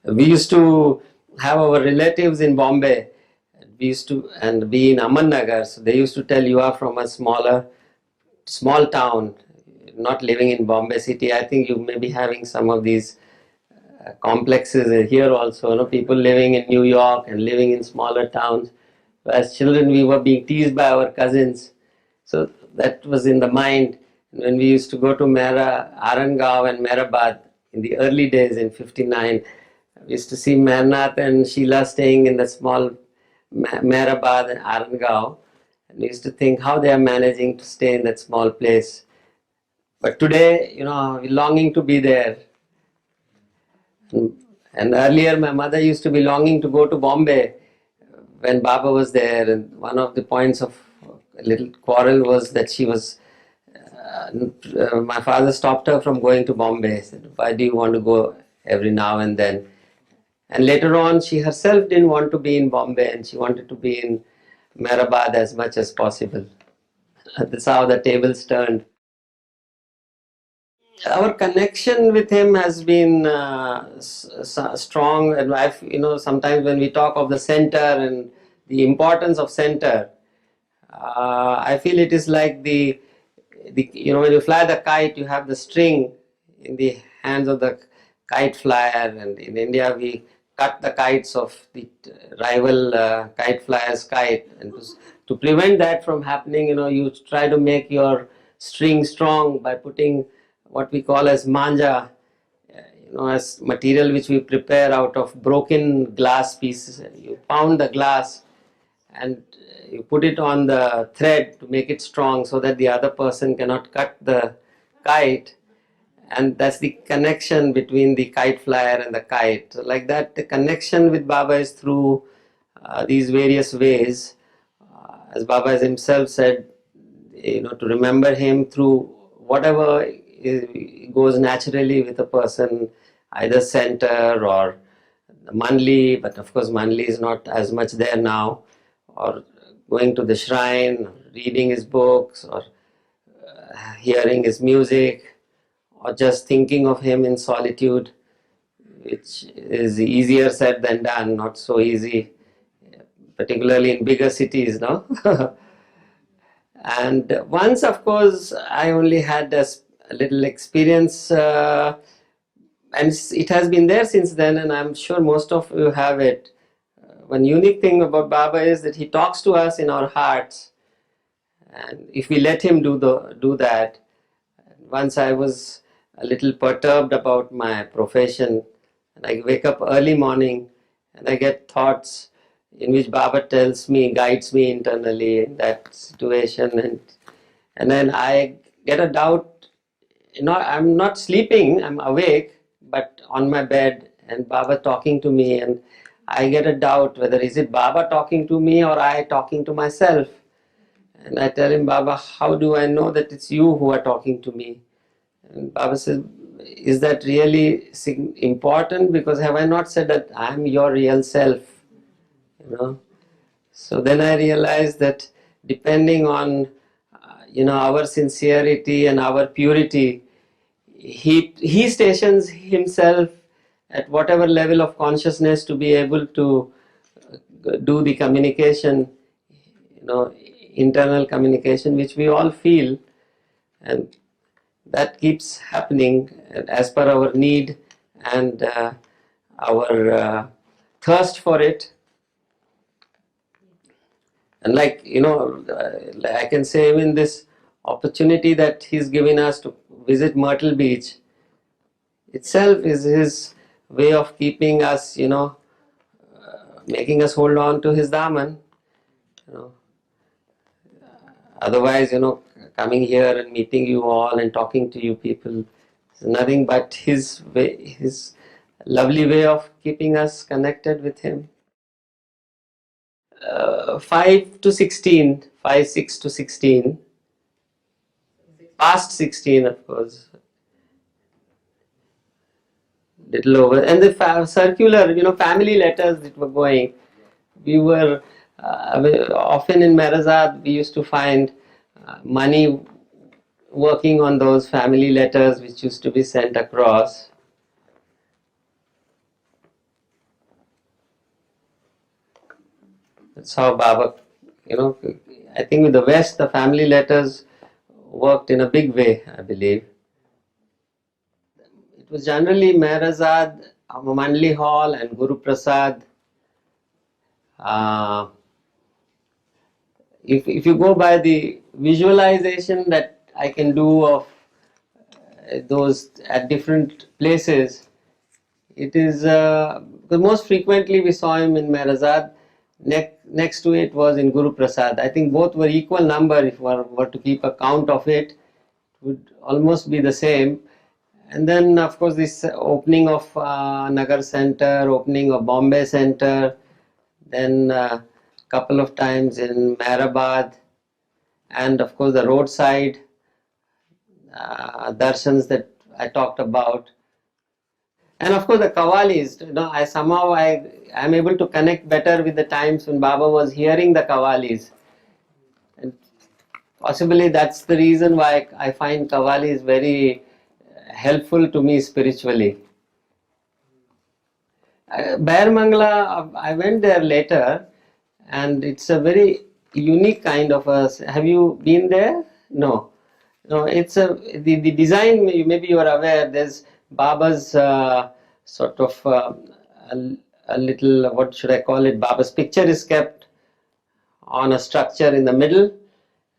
We used to have our relatives in Bombay. We used to and be in Amannagar. So they used to tell, you are from a small town, not living in Bombay city. I think you may be having some of these complexes here also. You know, people living in New York and living in smaller towns. As children, we were being teased by our cousins. So that was in the mind. When we used to go to Arangao and Mehrabad in the early days in 59, we used to see Mernath and Sheila staying in the small Mehrabad and Arangao. And we used to think how they are managing to stay in that small place. But today, you know, we're longing to be there. And earlier, my mother used to be longing to go to Bombay when Baba was there. And one of the points of a little quarrel was that she was, my father stopped her from going to Bombay. He said, why do you want to go every now and then? And later on, she herself didn't want to be in Bombay, and she wanted to be in Mehrabad as much as possible. That's how the tables turned. Our connection with him has been strong, and sometimes when we talk of the center and the importance of center, I feel it is like the when you fly the kite, you have the string in the hands of the kite flyer, and in India we cut the kites of the rival kite flyer's kite, and to prevent that from happening, you try to make your string strong by putting what we call as manja, as material which we prepare out of broken glass pieces. You pound the glass and you put it on the thread to make it strong so that the other person cannot cut the kite. And that's the connection between the kite flyer and the kite. So like that, the connection with Baba is through these various ways. As Baba has himself said, to remember him through whatever goes naturally with a person, either center or Manli, but of course Manli is not as much there now, or going to the shrine, reading his books, or hearing his music, or just thinking of him in solitude, which is easier said than done, not so easy, particularly in bigger cities, no? And once, of course, I only had a little experience, and it has been there since then, and I'm sure most of you have it. One unique thing about Baba is that he talks to us in our hearts, and if we let him do that. Once I was a little perturbed about my profession, and I wake up early morning and I get thoughts in which Baba guides me internally in that situation, and then I get a doubt. I'm not sleeping, I'm awake, but on my bed, and Baba talking to me, and I get a doubt whether is it Baba talking to me or I talking to myself. And I tell him, Baba, how do I know that it's you who are talking to me? And Baba says, is that really important? Because have I not said that I'm your real self? You know. So then I realized that depending on our sincerity and our purity, he stations himself at whatever level of consciousness to be able to do the communication, internal communication, which we all feel, and that keeps happening as per our need and our thirst for it. And I can say even this opportunity that he's given us to visit Myrtle Beach itself is his way of keeping us, making us hold on to his Daman. Otherwise, coming here and meeting you all and talking to you people is nothing but his way, his lovely way of keeping us connected with him. 5 to 16, 5, 6 to 16, past 16, of course, little over. And the circular, family letters that were going. We were often in Merazad, we used to find money working on those family letters which used to be sent across. That's how Baba, I think with the West, the family letters worked in a big way, I believe. It was generally Merazad, Mandli Hall and Guru Prasad. If you go by the visualization that I can do of those at different places, it is because most frequently we saw him in Merazad. Next to it was in Guru Prasad. I think both were equal number. If one were to keep a count of it, would almost be the same. And then of course this opening of Nagar Center, opening of Bombay Center, then couple of times in Mehrabad, and of course the roadside darshans that I talked about. And of course the Qawwalis, I'm able to connect better with the times when Baba was hearing the Qawwalis. And possibly that's the reason why I find Qawwalis very helpful to me spiritually. Bairmangla, I went there later, and it's a very unique kind of a. Have you been there? No, no. It's the design. Maybe you are aware. There's Baba's sort of a little. What should I call it? Baba's picture is kept on a structure in the middle,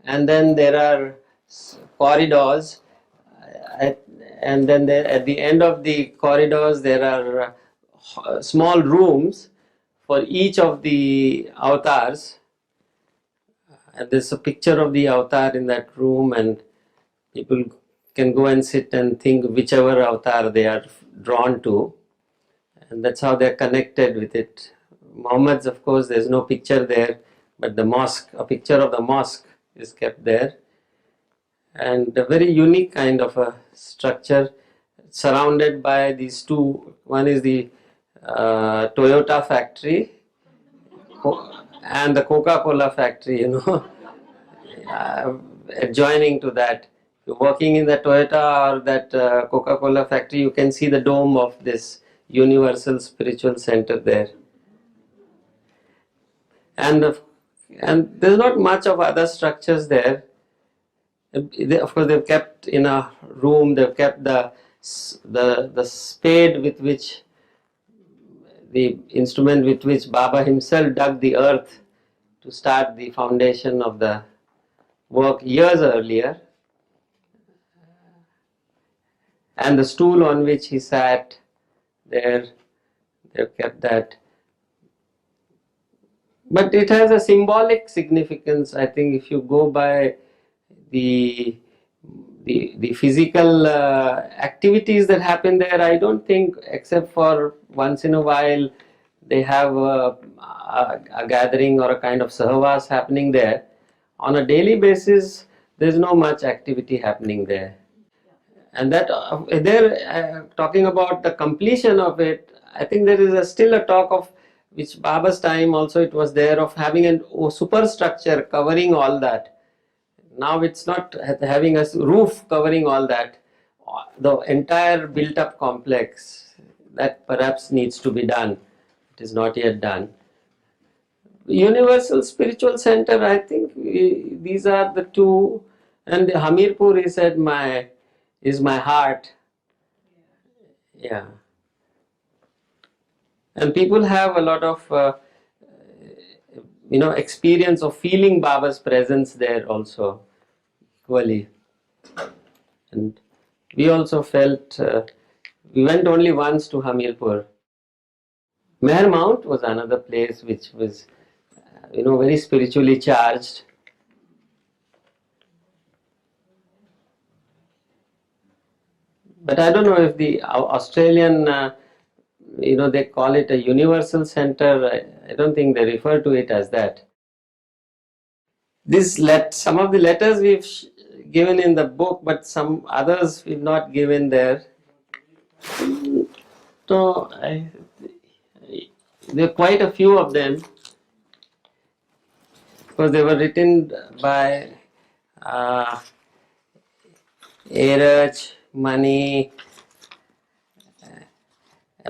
and then there are corridors. And then there, at the end of the corridors there are small rooms for each of the avatars, and there's a picture of the avatar in that room, and people can go and sit and think whichever avatar they are drawn to, and that's how they're connected with it. Muhammad's, of course, there's no picture there, but the mosque, a picture of the mosque is kept there, and a very unique kind of a structure surrounded by these two. One is the Toyota factory and the Coca-Cola factory, adjoining to that. You're working in the Toyota or that Coca-Cola factory, you can see the dome of this universal spiritual center there. And there's not much of other structures there. Of course, they've kept in a room, they've kept the spade with which, the instrument with which Baba himself dug the earth to start the foundation of the work years earlier, and the stool on which he sat there, they've kept that. But it has a symbolic significance, I think, if you go by the the physical activities that happen there, I don't think, except for once in a while, they have a gathering or a kind of sahvas happening there. On a daily basis, there's no much activity happening there. And that they're talking about the completion of it. I think there is still a talk of, which Baba's time also it was there, of having a superstructure covering all that. Now it's not having a roof covering all that. The entire built up complex, that perhaps needs to be done. It is not yet done. Universal Spiritual Center, I think these are the two. And Hamirpur, he said, is my heart. Yeah. And people have a lot of experience of feeling Baba's presence there also, equally. And we also felt, we went only once to Hamirpur. Meher Mount was another place which was, very spiritually charged. But I don't know if the Australian, they call it a universal center. I don't think they refer to it as that. Some of the letters we've given in the book, but some others we've not given there. So there are quite a few of them, because they were written by Eraj, Mani.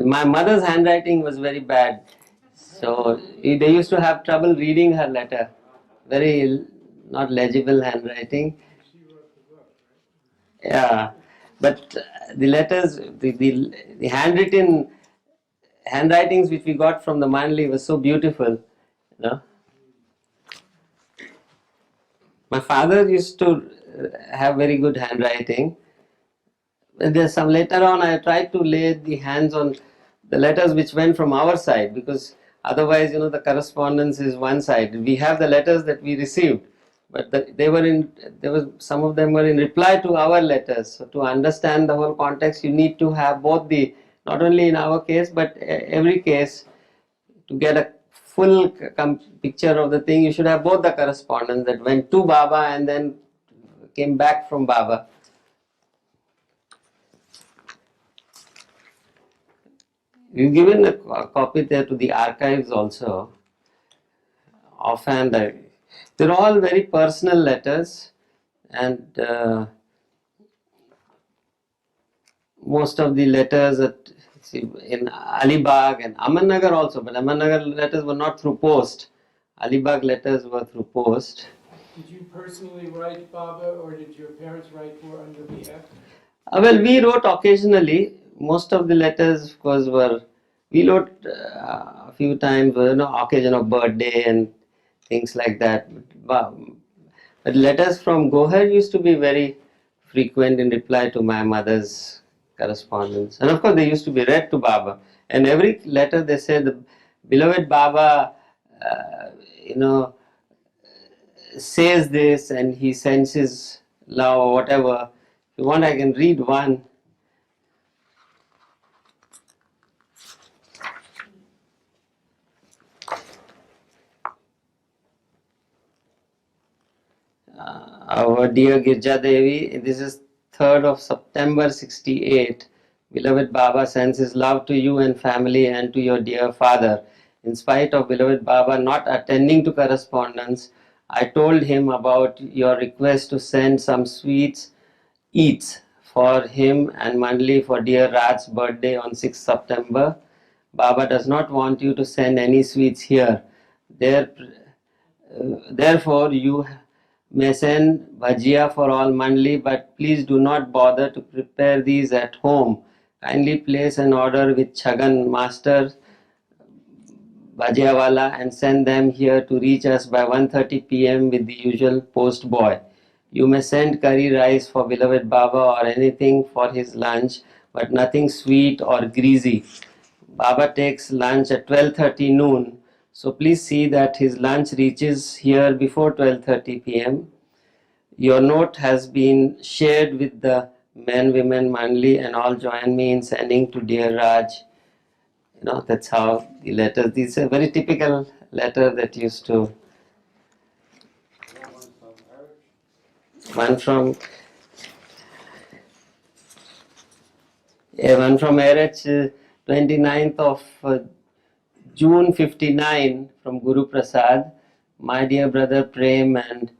My mother's handwriting was very bad, so they used to have trouble reading her letter. Very not legible handwriting. Yeah, but the letters, the handwritings which we got from the Manli was so beautiful. My father used to have very good handwriting. There's some later on I tried to lay the hands on the letters which went from our side, because otherwise, the correspondence is one side. We have the letters that we received, but some of them were in reply to our letters. So to understand the whole context, you need to have both not only in our case, but every case, to get a full picture of the thing, you should have both the correspondence that went to Baba and then came back from Baba. We've given a copy there to the archives also. Offhand, they're all very personal letters, and most of the letters in Alibag and Amannagar also, but Amannagar letters were not through post. Alibag letters were through post. Did you personally write Baba, or did your parents write for on your behalf? Well, we wrote occasionally. Most of the letters, of course, we wrote a few times, occasion of birthday and things like that. But letters from Gohar used to be very frequent in reply to my mother's correspondence. And of course, they used to be read to Baba. And every letter they said, the beloved Baba, says this and he sends his love or whatever. If you want, I can read one. Our dear Girja Devi, this is 3rd of September 68. Beloved Baba sends his love to you and family and to your dear father. In spite of beloved Baba not attending to correspondence, I told him about your request to send some eats for him and Mandli for dear Raj's birthday on 6th September. Baba does not want you to send any sweets here. Therefore, you may send bhajia for all Mandli, but please do not bother to prepare these at home. Kindly place an order with Chhagan Master Bhajiawala and send them here to reach us by 1:30 p.m. with the usual post boy. You may send curry rice for beloved Baba or anything for his lunch, but nothing sweet or greasy. Baba takes lunch at 12:30 noon, so please see that his lunch reaches here before 12:30 p.m. Your note has been shared with the men, women, Manli, and all join me in sending to dear Raj. That's how the letters. This is a very typical letter that used to. One from Erech, 29th of June 59 from Guru Prasad. My dear brother Prem and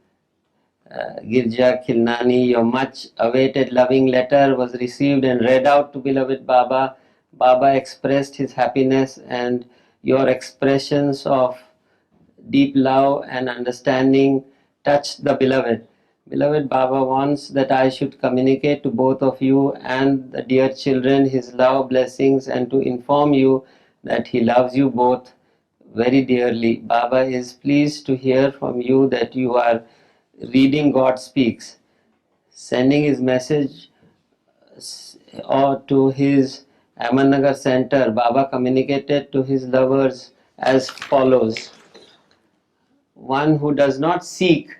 Raj Khilnani, your much awaited loving letter was received and read out to beloved Baba. Baba expressed his happiness and your expressions of deep love and understanding touched the beloved. Beloved Baba wants that I should communicate to both of you and the dear children his love, blessings, and to inform you that he loves you both very dearly. Baba is pleased to hear from you that you are reading God Speaks, sending his message or to his Ahmednagar center. Baba communicated to his lovers as follows. One who does not seek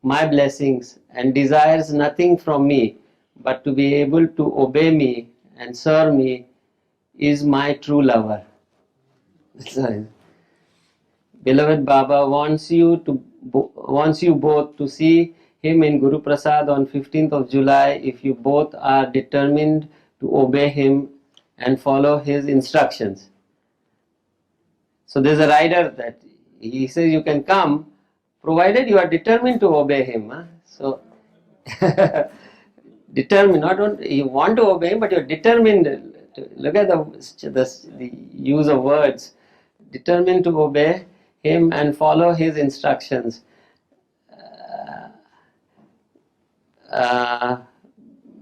my blessings and desires nothing from me but to be able to obey me and serve me is my true lover. Sorry. Beloved Baba wants you both to see him in Guru Prasad on 15th of July if you both are determined to obey him and follow his instructions. So there's a rider that he says you can come provided you are determined to obey him. Huh? So determined, not only you want to obey him, but you're determined to look at the use of words. Determined to obey him and follow his instructions.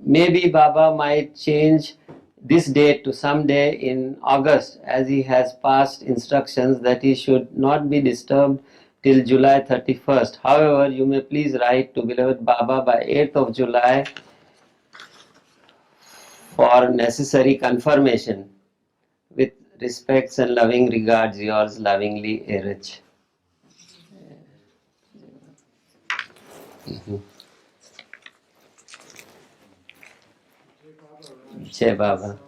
Maybe Baba might change this date to some day in August, as he has passed instructions that he should not be disturbed till July 31st. However, you may please write to beloved Baba by 8th of July for necessary confirmation. With respects and loving regards, yours lovingly, Erech. Jai Baba.